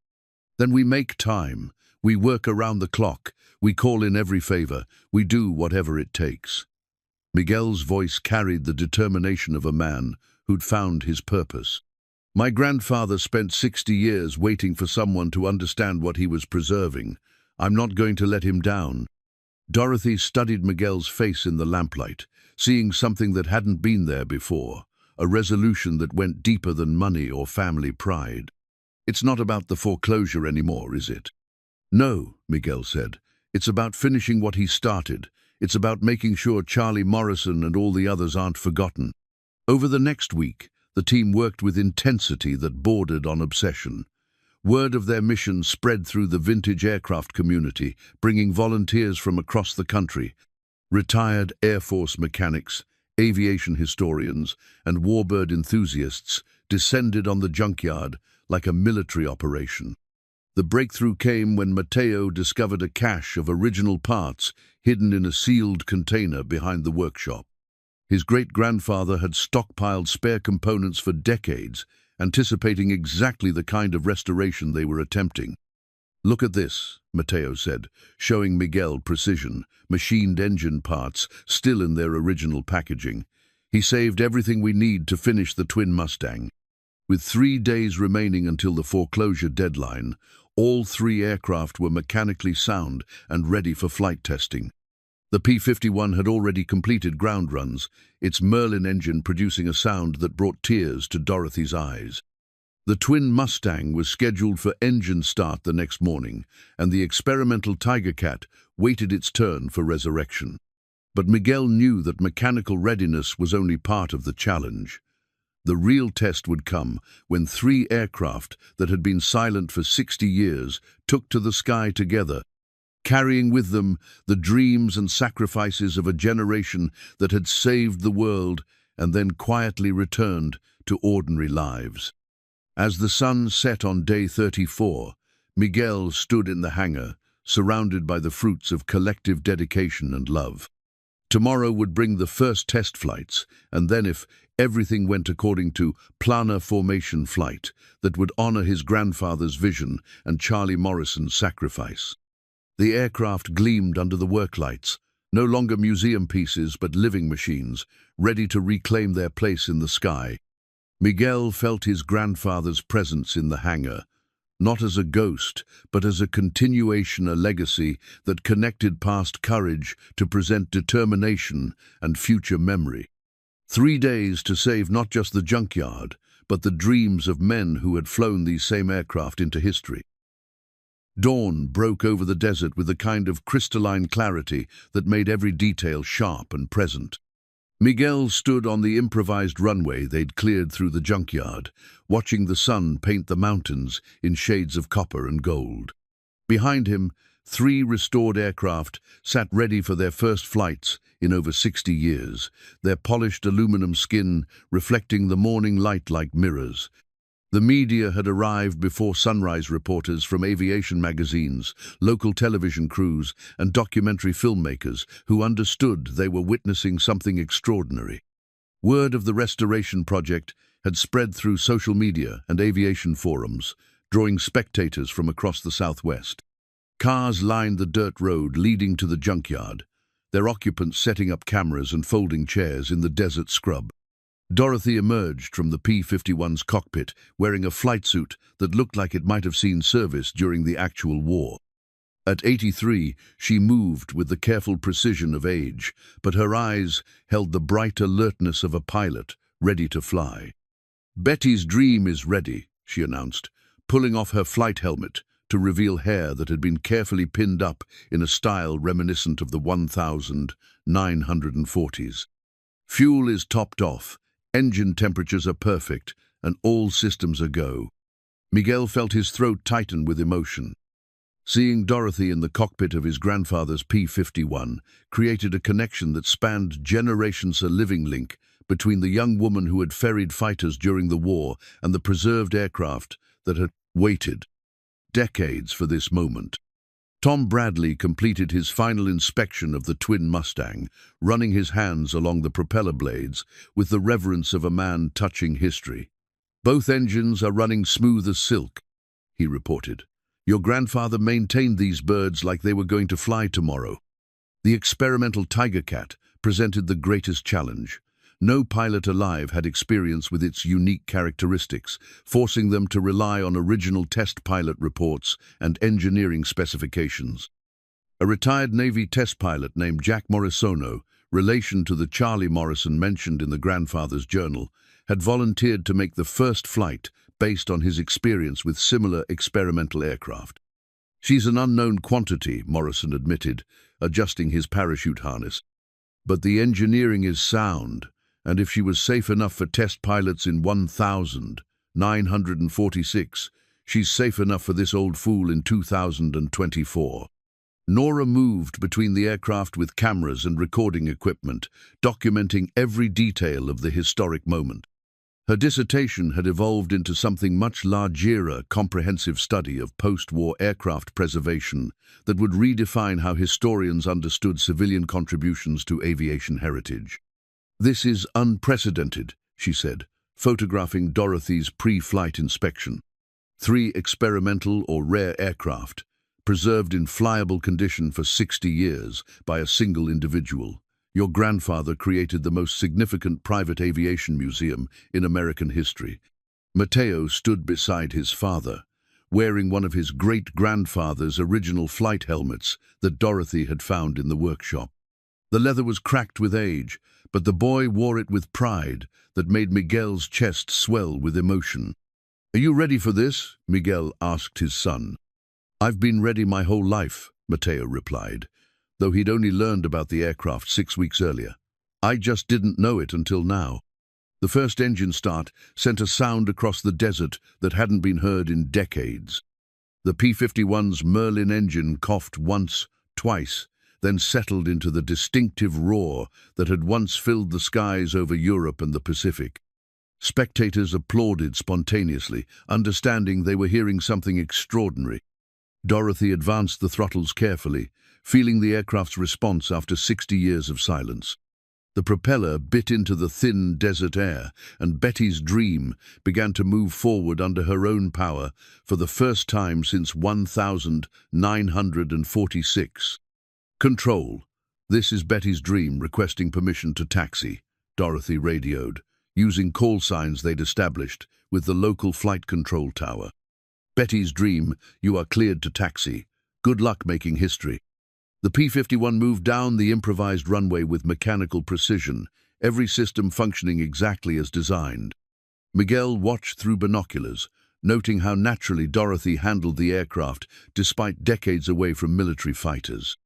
Then we make time. We work around the clock. We call in every favor. We do whatever it takes. Miguel's voice carried the determination of a man who'd found his purpose. My grandfather spent 60 years waiting for someone to understand what he was preserving. I'm not going to let him down. Dorothy studied Miguel's face in the lamplight, seeing something that hadn't been there before, a resolution that went deeper than money or family pride. It's not about the foreclosure anymore, is it? No, Miguel said. It's about finishing what he started. It's about making sure Charlie Morrison and all the others aren't forgotten. Over the next week, the team worked with intensity that bordered on obsession. Word of their mission spread through the vintage aircraft community, bringing volunteers from across the country. Retired Air Force mechanics, aviation historians, and warbird enthusiasts descended on the junkyard like a military operation. The breakthrough came when Mateo discovered a cache of original parts hidden in a sealed container behind the workshop. His great-grandfather had stockpiled spare components for decades, anticipating exactly the kind of restoration they were attempting. "Look at this," Mateo said, showing Miguel precision, machined engine parts still in their original packaging. He saved everything we need to finish the twin Mustang. With 3 days remaining until the foreclosure deadline, all 3 aircraft were mechanically sound and ready for flight testing. The P-51 had already completed ground runs, its Merlin engine producing a sound that brought tears to Dorothy's eyes. The twin Mustang was scheduled for engine start the next morning, and the experimental Tiger Cat waited its turn for resurrection. But Miguel knew that mechanical readiness was only part of the challenge. The real test would come when 3 aircraft that had been silent for 60 years took to the sky together, carrying with them the dreams and sacrifices of a generation that had saved the world and then quietly returned to ordinary lives. As the sun set on day 34, Miguel stood in the hangar, surrounded by the fruits of collective dedication and love. Tomorrow would bring the first test flights, and then, if everything went according to planar formation flight, that would honor his grandfather's vision and Charlie Morrison's sacrifice. The aircraft gleamed under the work lights, no longer museum pieces but living machines, ready to reclaim their place in the sky. Miguel felt his grandfather's presence in the hangar, not as a ghost, but as a continuation, a legacy that connected past courage to present determination and future memory. 3 days to save not just the junkyard, but the dreams of men who had flown these same aircraft into history. Dawn broke over the desert with a kind of crystalline clarity that made every detail sharp and present. Miguel stood on the improvised runway they'd cleared through the junkyard, watching the sun paint the mountains in shades of copper and gold. Behind him, 3 restored aircraft sat ready for their first flights in over 60 years, their polished aluminum skin reflecting the morning light like mirrors. The media had arrived before sunrise, reporters from aviation magazines, local television crews, and documentary filmmakers who understood they were witnessing something extraordinary. Word of the restoration project had spread through social media and aviation forums, drawing spectators from across the Southwest. Cars lined the dirt road leading to the junkyard, their occupants setting up cameras and folding chairs in the desert scrub. Dorothy emerged from the P-51's cockpit wearing a flight suit that looked like it might have seen service during the actual war. At 83, she moved with the careful precision of age, but her eyes held the bright alertness of a pilot ready to fly. "Betty's dream is ready," she announced, pulling off her flight helmet to reveal hair that had been carefully pinned up in a style reminiscent of the 1940s. "Fuel is topped off. Engine temperatures are perfect, and all systems are go." Miguel felt his throat tighten with emotion. Seeing Dorothy in the cockpit of his grandfather's P-51 created a connection that spanned generations, a living link between the young woman who had ferried fighters during the war and the preserved aircraft that had waited decades for this moment. Tom Bradley completed his final inspection of the twin Mustang, running his hands along the propeller blades with the reverence of a man touching history. "Both engines are running smooth as silk," he reported. "Your grandfather maintained these birds like they were going to fly tomorrow." The experimental Tiger Cat presented the greatest challenge. No pilot alive had experience with its unique characteristics, forcing them to rely on original test pilot reports and engineering specifications. A retired Navy test pilot named Jack Morisono, relation to the Charlie Morrison mentioned in the grandfather's journal, had volunteered to make the first flight based on his experience with similar experimental aircraft. "She's an unknown quantity," Morrison admitted, adjusting his parachute harness. "But the engineering is sound. And if she was safe enough for test pilots in 1946, she's safe enough for this old fool in 2024. Nora moved between the aircraft with cameras and recording equipment, documenting every detail of the historic moment. Her dissertation had evolved into something much larger, a comprehensive study of post-war aircraft preservation that would redefine how historians understood civilian contributions to aviation heritage. "This is unprecedented," she said, photographing Dorothy's pre-flight inspection. 3 experimental or rare aircraft, preserved in flyable condition for 60 years by a single individual. Your grandfather created the most significant private aviation museum in American history. Mateo stood beside his father, wearing one of his great-grandfather's original flight helmets that Dorothy had found in the workshop. The leather was cracked with age, but the boy wore it with pride that made Miguel's chest swell with emotion. "Are you ready for this?" Miguel asked his son. "I've been ready my whole life," Mateo replied, though he'd only learned about the aircraft 6 weeks earlier. "I just didn't know it until now." The first engine start sent a sound across the desert that hadn't been heard in decades. The P-51's Merlin engine coughed once, twice, then settled into the distinctive roar that had once filled the skies over Europe and the Pacific. Spectators applauded spontaneously, understanding they were hearing something extraordinary. Dorothy advanced the throttles carefully, feeling the aircraft's response after 60 years of silence. The propeller bit into the thin desert air, and Betty's dream began to move forward under her own power for the first time since 1946. "Control, this is Betty's dream requesting permission to taxi," Dorothy radioed, using call signs they'd established with the local flight control tower. "Betty's dream, you are cleared to taxi. Good luck making history." The P-51 moved down the improvised runway with mechanical precision, every system functioning exactly as designed. Miguel watched through binoculars, noting how naturally Dorothy handled the aircraft despite decades away from military fighters.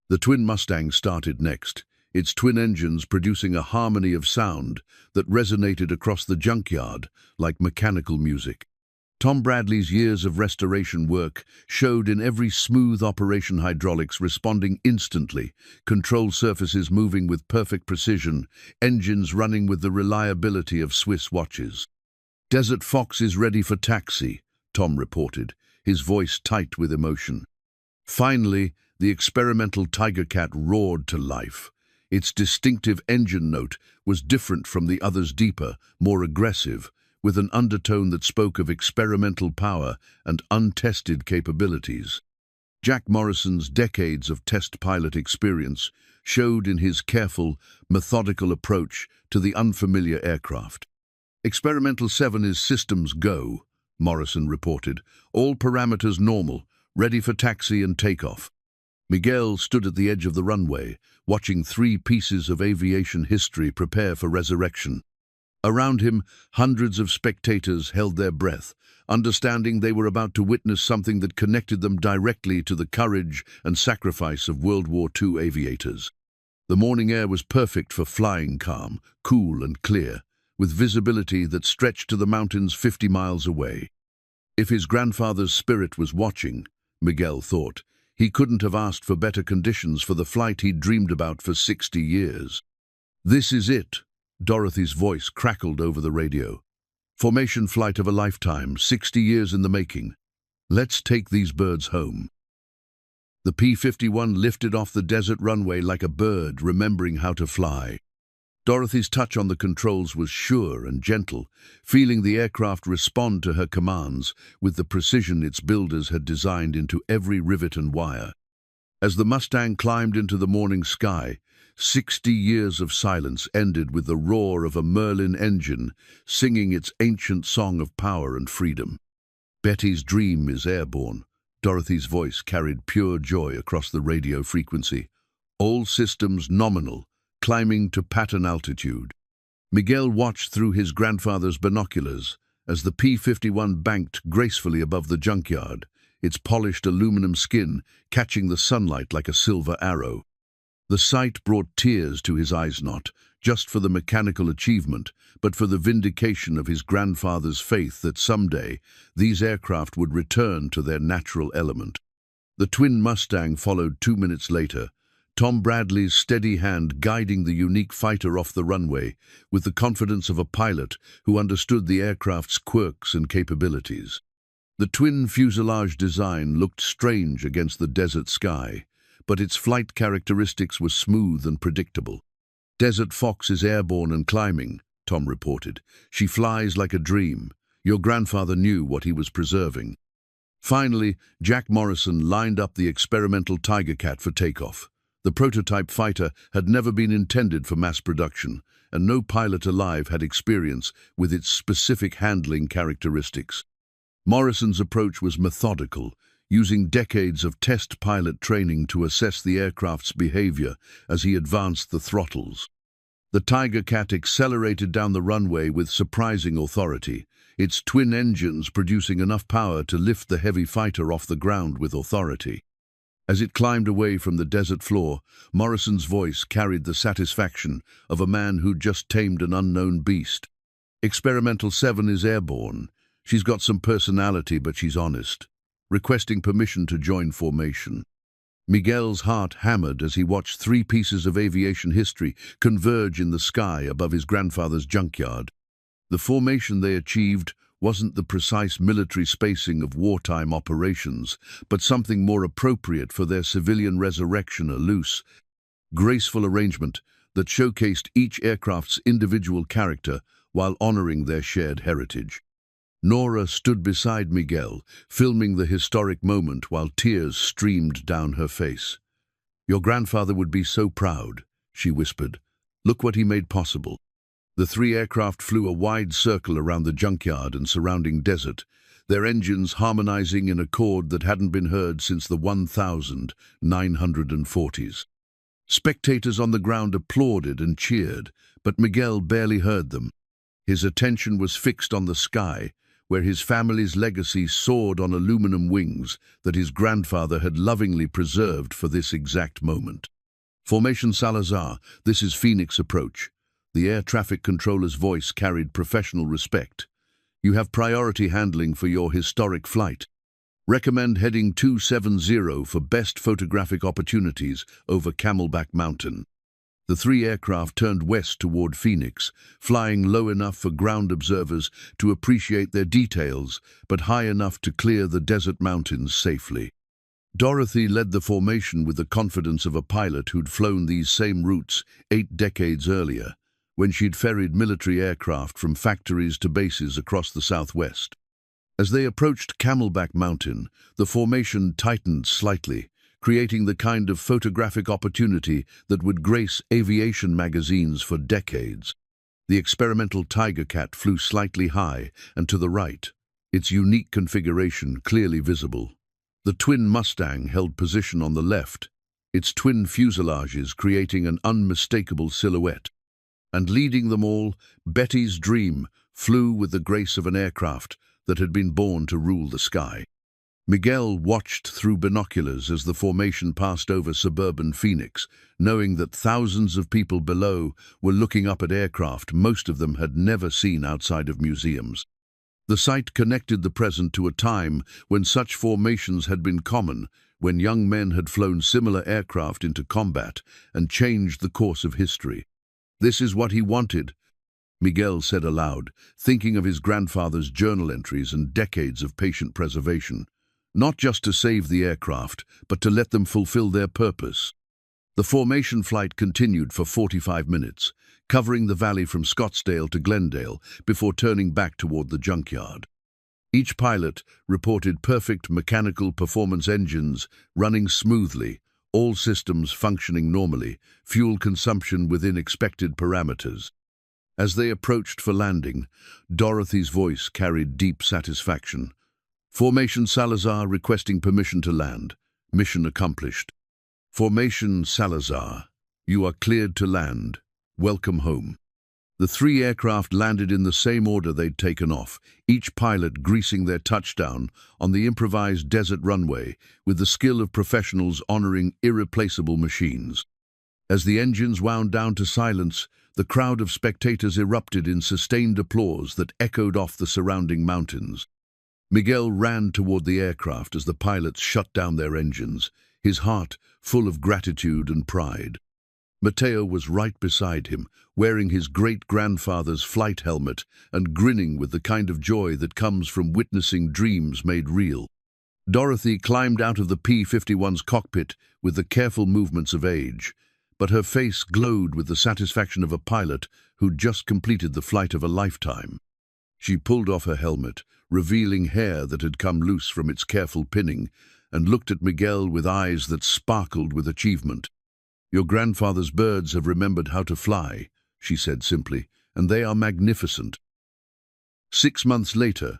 The twin Mustang started next, its twin engines producing a harmony of sound that resonated across the junkyard like mechanical music. Tom Bradley's years of restoration work showed in every smooth operation, hydraulics responding instantly, control surfaces moving with perfect precision, engines running with the reliability of Swiss watches. "Desert Fox is ready for taxi," Tom reported, his voice tight with emotion. Finally, the experimental Tiger Cat roared to life. Its distinctive engine note was different from the others, deeper, more aggressive, with an undertone that spoke of experimental power and untested capabilities. Jack Morrison's decades of test pilot experience showed in his careful, methodical approach to the unfamiliar aircraft. "Experimental 7 is systems go," Morrison reported. "All parameters normal, ready for taxi and takeoff." Miguel stood at the edge of the runway, watching 3 pieces of aviation history prepare for resurrection. Around him, hundreds of spectators held their breath, understanding they were about to witness something that connected them directly to the courage and sacrifice of World War II aviators. The morning air was perfect for flying, calm, cool and clear, with visibility that stretched to the mountains 50 miles away. If his grandfather's spirit was watching, Miguel thought, he couldn't have asked for better conditions for the flight he'd dreamed about for 60 years. "This is it," Dorothy's voice crackled over the radio. "Formation flight of a lifetime, 60 years in the making. Let's take these birds home." The P-51 lifted off the desert runway like a bird remembering how to fly. Dorothy's touch on the controls was sure and gentle, feeling the aircraft respond to her commands with the precision its builders had designed into every rivet and wire. As the Mustang climbed into the morning sky, 60 years of silence ended with the roar of a Merlin engine singing its ancient song of power and freedom. "Betty's dream is airborne." Dorothy's voice carried pure joy across the radio frequency. "All systems nominal, climbing to pattern altitude." Miguel watched through his grandfather's binoculars as the P-51 banked gracefully above the junkyard, its polished aluminum skin catching the sunlight like a silver arrow. The sight brought tears to his eyes, not just for the mechanical achievement, but for the vindication of his grandfather's faith that someday these aircraft would return to their natural element. The twin Mustang followed 2 minutes later, Tom Bradley's steady hand guiding the unique fighter off the runway with the confidence of a pilot who understood the aircraft's quirks and capabilities. The twin fuselage design looked strange against the desert sky, but its flight characteristics were smooth and predictable. "Desert Fox is airborne and climbing," Tom reported. "She flies like a dream. Your grandfather knew what he was preserving." Finally, Jack Morrison lined up the experimental Tiger Cat for takeoff. The prototype fighter had never been intended for mass production, and no pilot alive had experience with its specific handling characteristics. Morrison's approach was methodical, using decades of test pilot training to assess the aircraft's behavior as he advanced the throttles. The Tiger Cat accelerated down the runway with surprising authority, its twin engines producing enough power to lift the heavy fighter off the ground with authority. As it climbed away from the desert floor, Morrison's voice carried the satisfaction of a man who'd just tamed an unknown beast. Experimental 7 is airborne. She's got some personality, but she's honest. Requesting permission to join formation. Miguel's heart hammered as he watched 3 pieces of aviation history converge in the sky above his grandfather's junkyard. The formation they achieved wasn't the precise military spacing of wartime operations, but something more appropriate for their civilian resurrection, a loose, graceful arrangement that showcased each aircraft's individual character while honoring their shared heritage. Nora stood beside Miguel, filming the historic moment while tears streamed down her face. "Your grandfather would be so proud," she whispered. "Look what he made possible." The 3 aircraft flew a wide circle around the junkyard and surrounding desert, their engines harmonizing in a chord that hadn't been heard since the 1940s. Spectators on the ground applauded and cheered, but Miguel barely heard them. His attention was fixed on the sky, where his family's legacy soared on aluminum wings that his grandfather had lovingly preserved for this exact moment. "Formation Salazar, this is Phoenix approach." The air traffic controller's voice carried professional respect. "You have priority handling for your historic flight. Recommend heading 270 for best photographic opportunities over Camelback Mountain." The 3 aircraft turned west toward Phoenix, flying low enough for ground observers to appreciate their details, but high enough to clear the desert mountains safely. Dorothy led the formation with the confidence of a pilot who'd flown these same routes 8 decades earlier, when she'd ferried military aircraft from factories to bases across the southwest. As they approached Camelback Mountain, the formation tightened slightly, creating the kind of photographic opportunity that would grace aviation magazines for decades. The experimental Tiger Cat flew slightly high and to the right, its unique configuration clearly visible. The twin Mustang held position on the left, its twin fuselages creating an unmistakable silhouette. And leading them all, Betty's Dream flew with the grace of an aircraft that had been born to rule the sky. Miguel watched through binoculars as the formation passed over suburban Phoenix, knowing that thousands of people below were looking up at aircraft most of them had never seen outside of museums. The sight connected the present to a time when such formations had been common, when young men had flown similar aircraft into combat and changed the course of history. "This is what he wanted," Miguel said aloud, thinking of his grandfather's journal entries and decades of patient preservation. Not just to save the aircraft, but to let them fulfill their purpose. The formation flight continued for 45 minutes, covering the valley from Scottsdale to Glendale before turning back toward the junkyard. Each pilot reported perfect mechanical performance, engines running smoothly, all systems functioning normally, fuel consumption within expected parameters. As they approached for landing, Dorothy's voice carried deep satisfaction. "Formation Salazar requesting permission to land. Mission accomplished." "Formation Salazar, you are cleared to land. Welcome home." The 3 aircraft landed in the same order they'd taken off, each pilot greasing their touchdown on the improvised desert runway with the skill of professionals honoring irreplaceable machines. As the engines wound down to silence, the crowd of spectators erupted in sustained applause that echoed off the surrounding mountains. Miguel ran toward the aircraft as the pilots shut down their engines, his heart full of gratitude and pride. Mateo was right beside him, wearing his great-grandfather's flight helmet and grinning with the kind of joy that comes from witnessing dreams made real. Dorothy climbed out of the P-51's cockpit with the careful movements of age, but her face glowed with the satisfaction of a pilot who'd just completed the flight of a lifetime. She pulled off her helmet, revealing hair that had come loose from its careful pinning, and looked at Miguel with eyes that sparkled with achievement. "Your grandfather's birds have remembered how to fly," she said simply, "and they are magnificent." 6 months later,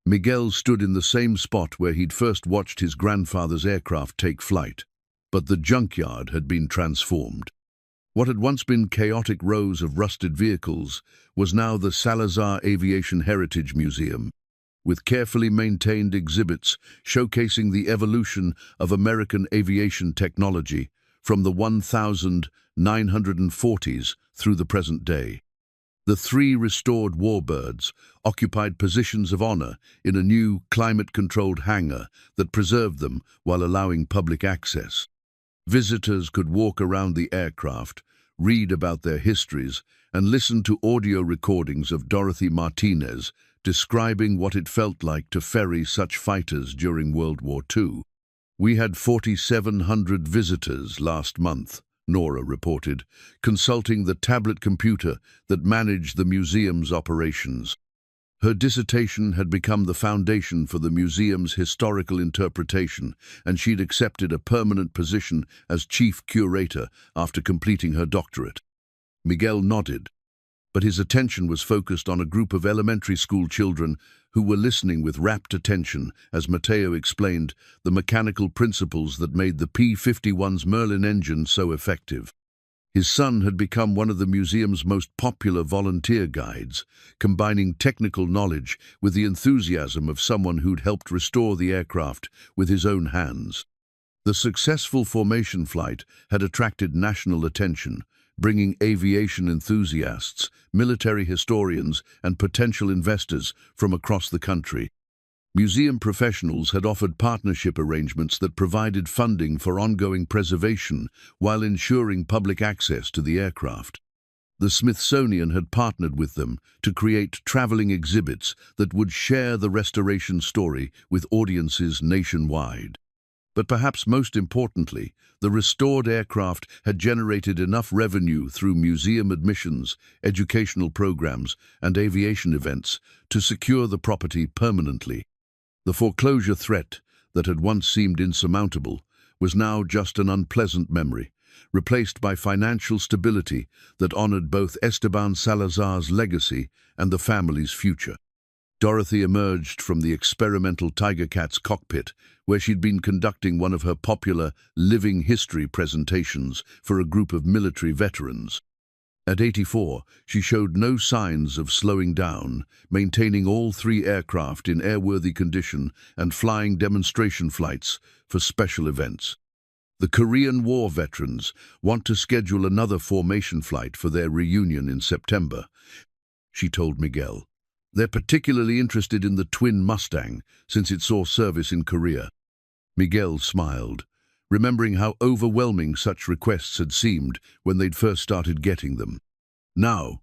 Miguel stood in the same spot where he'd first watched his grandfather's aircraft take flight. But the junkyard had been transformed. What had once been chaotic rows of rusted vehicles was now the Salazar Aviation Heritage Museum, with carefully maintained exhibits showcasing the evolution of American aviation technology from the 1940s through the present day. The 3 restored warbirds occupied positions of honor in a new climate-controlled hangar that preserved them while allowing public access. Visitors could walk around the aircraft, read about their histories, and listen to audio recordings of Dorothy Martinez describing what it felt like to ferry such fighters during World War II. "We had 4,700 visitors last month," Nora reported, consulting the tablet computer that managed the museum's operations. Her dissertation had become the foundation for the museum's historical interpretation, and she'd accepted a permanent position as chief curator after completing her doctorate. Miguel nodded, but his attention was focused on a group of elementary school children who were listening with rapt attention as Mateo explained the mechanical principles that made the P-51's Merlin engine so effective. His son had become one of the museum's most popular volunteer guides, combining technical knowledge with the enthusiasm of someone who'd helped restore the aircraft with his own hands. The successful formation flight had attracted national attention, bringing aviation enthusiasts, military historians, and potential investors from across the country. Museum professionals had offered partnership arrangements that provided funding for ongoing preservation while ensuring public access to the aircraft. The Smithsonian had partnered with them to create traveling exhibits that would share the restoration story with audiences nationwide. But perhaps most importantly, the restored aircraft had generated enough revenue through museum admissions, educational programs, and aviation events to secure the property permanently. The foreclosure threat that had once seemed insurmountable was now just an unpleasant memory, replaced by financial stability that honored both Esteban Salazar's legacy and the family's future. Dorothy emerged from the experimental Tiger Cat's cockpit, where she'd been conducting one of her popular living history presentations for a group of military veterans. At 84, she showed no signs of slowing down, maintaining all 3 aircraft in airworthy condition and flying demonstration flights for special events. The Korean War veterans want to schedule another formation flight for their reunion in September, she told Miguel. They're particularly interested in the twin Mustang, since it saw service in Korea. Miguel smiled, remembering how overwhelming such requests had seemed when they'd first started getting them. Now,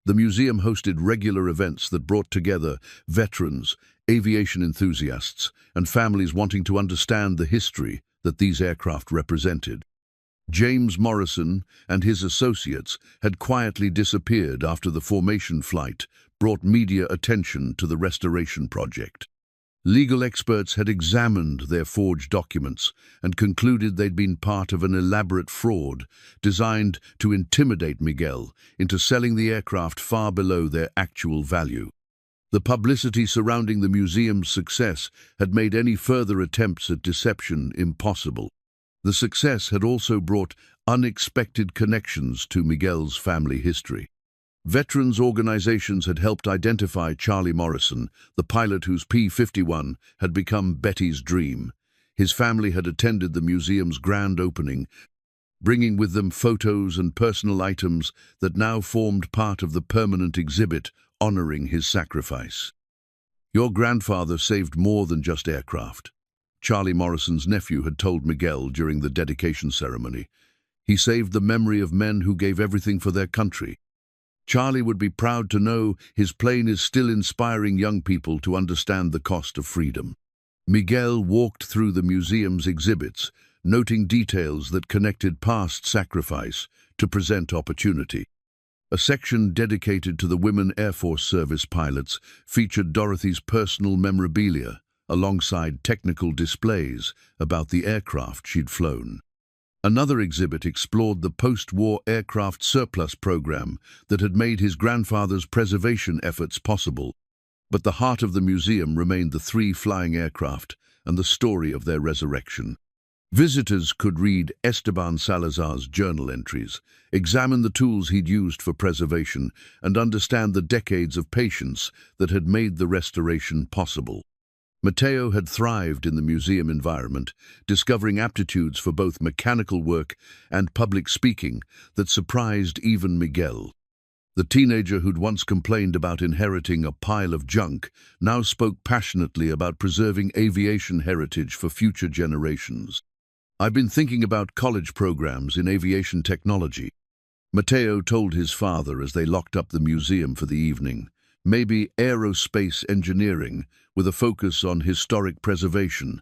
the museum hosted regular events that brought together veterans, aviation enthusiasts, and families wanting to understand the history that these aircraft represented. James Morrison and his associates had quietly disappeared after the formation flight brought media attention to the restoration project. Legal experts had examined their forged documents and concluded they'd been part of an elaborate fraud designed to intimidate Miguel into selling the aircraft far below their actual value. The publicity surrounding the museum's success had made any further attempts at deception impossible. The success had also brought unexpected connections to Miguel's family history. Veterans organizations had helped identify Charlie Morrison, the pilot whose P-51 had become Betty's dream. His family had attended the museum's grand opening, bringing with them photos and personal items that now formed part of the permanent exhibit honoring his sacrifice. "Your grandfather saved more than just aircraft," Charlie Morrison's nephew had told Miguel during the dedication ceremony. "He saved the memory of men who gave everything for their country. Charlie would be proud to know his plane is still inspiring young people to understand the cost of freedom." Miguel walked through the museum's exhibits, noting details that connected past sacrifice to present opportunity. A section dedicated to the women Air Force Service pilots featured Dorothy's personal memorabilia, alongside technical displays about the aircraft she'd flown. Another exhibit explored the post-war aircraft surplus program that had made his grandfather's preservation efforts possible. But the heart of the museum remained the 3 flying aircraft and the story of their resurrection. Visitors could read Esteban Salazar's journal entries, examine the tools he'd used for preservation, and understand the decades of patience that had made the restoration possible. Mateo had thrived in the museum environment, discovering aptitudes for both mechanical work and public speaking that surprised even Miguel. The teenager who'd once complained about inheriting a pile of junk now spoke passionately about preserving aviation heritage for future generations. "I've been thinking about college programs in aviation technology," Mateo told his father as they locked up the museum for the evening. "Maybe aerospace engineering, with a focus on historic preservation."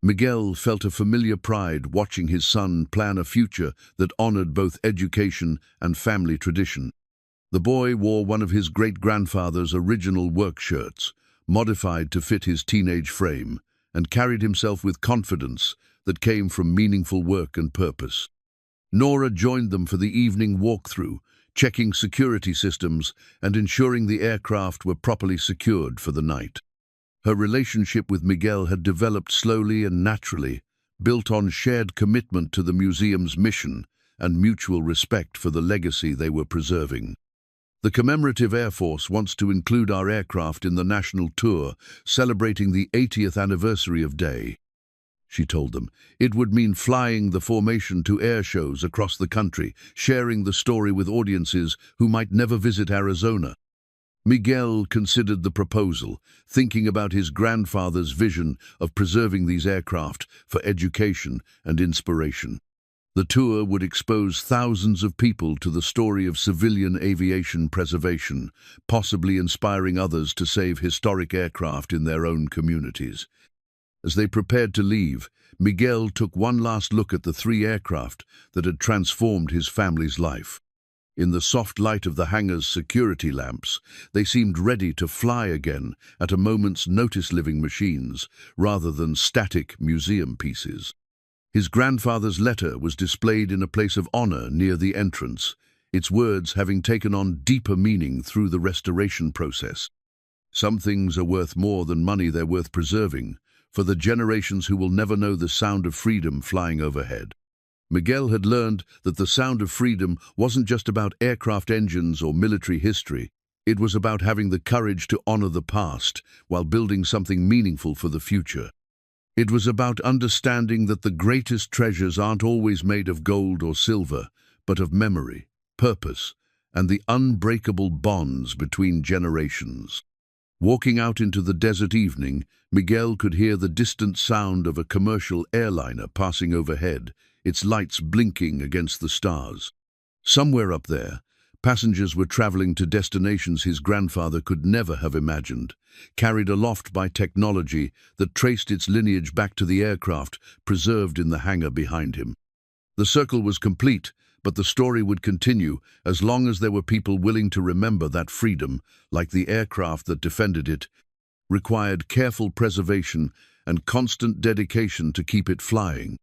Miguel felt a familiar pride watching his son plan a future that honored both education and family tradition. The boy wore one of his great-grandfather's original work shirts, modified to fit his teenage frame, and carried himself with confidence that came from meaningful work and purpose. Nora joined them for the evening walkthrough, checking security systems and ensuring the aircraft were properly secured for the night. Her relationship with Miguel had developed slowly and naturally, built on shared commitment to the museum's mission and mutual respect for the legacy they were preserving. "The commemorative Air Force wants to include our aircraft in the national tour celebrating the 80th anniversary of Day," she told them. "It would mean flying the formation to air shows across the country, sharing the story with audiences who might never visit Arizona." Miguel considered the proposal, thinking about his grandfather's vision of preserving these aircraft for education and inspiration. The tour would expose thousands of people to the story of civilian aviation preservation, possibly inspiring others to save historic aircraft in their own communities. As they prepared to leave, Miguel took one last look at the 3 aircraft that had transformed his family's life. In the soft light of the hangar's security lamps, they seemed ready to fly again at a moment's notice, living machines rather than static museum pieces. His grandfather's letter was displayed in a place of honor near the entrance, its words having taken on deeper meaning through the restoration process. "Some things are worth more than money they're worth preserving, for the generations who will never know the sound of freedom flying overhead." Miguel had learned that the sound of freedom wasn't just about aircraft engines or military history. It was about having the courage to honor the past while building something meaningful for the future. It was about understanding that the greatest treasures aren't always made of gold or silver, but of memory, purpose, and the unbreakable bonds between generations. Walking out into the desert evening, Miguel could hear the distant sound of a commercial airliner passing overhead, its lights blinking against the stars. Somewhere up there, passengers were traveling to destinations his grandfather could never have imagined, carried aloft by technology that traced its lineage back to the aircraft preserved in the hangar behind him. The circle was complete, but the story would continue as long as there were people willing to remember that freedom, like the aircraft that defended it, required careful preservation and constant dedication to keep it flying.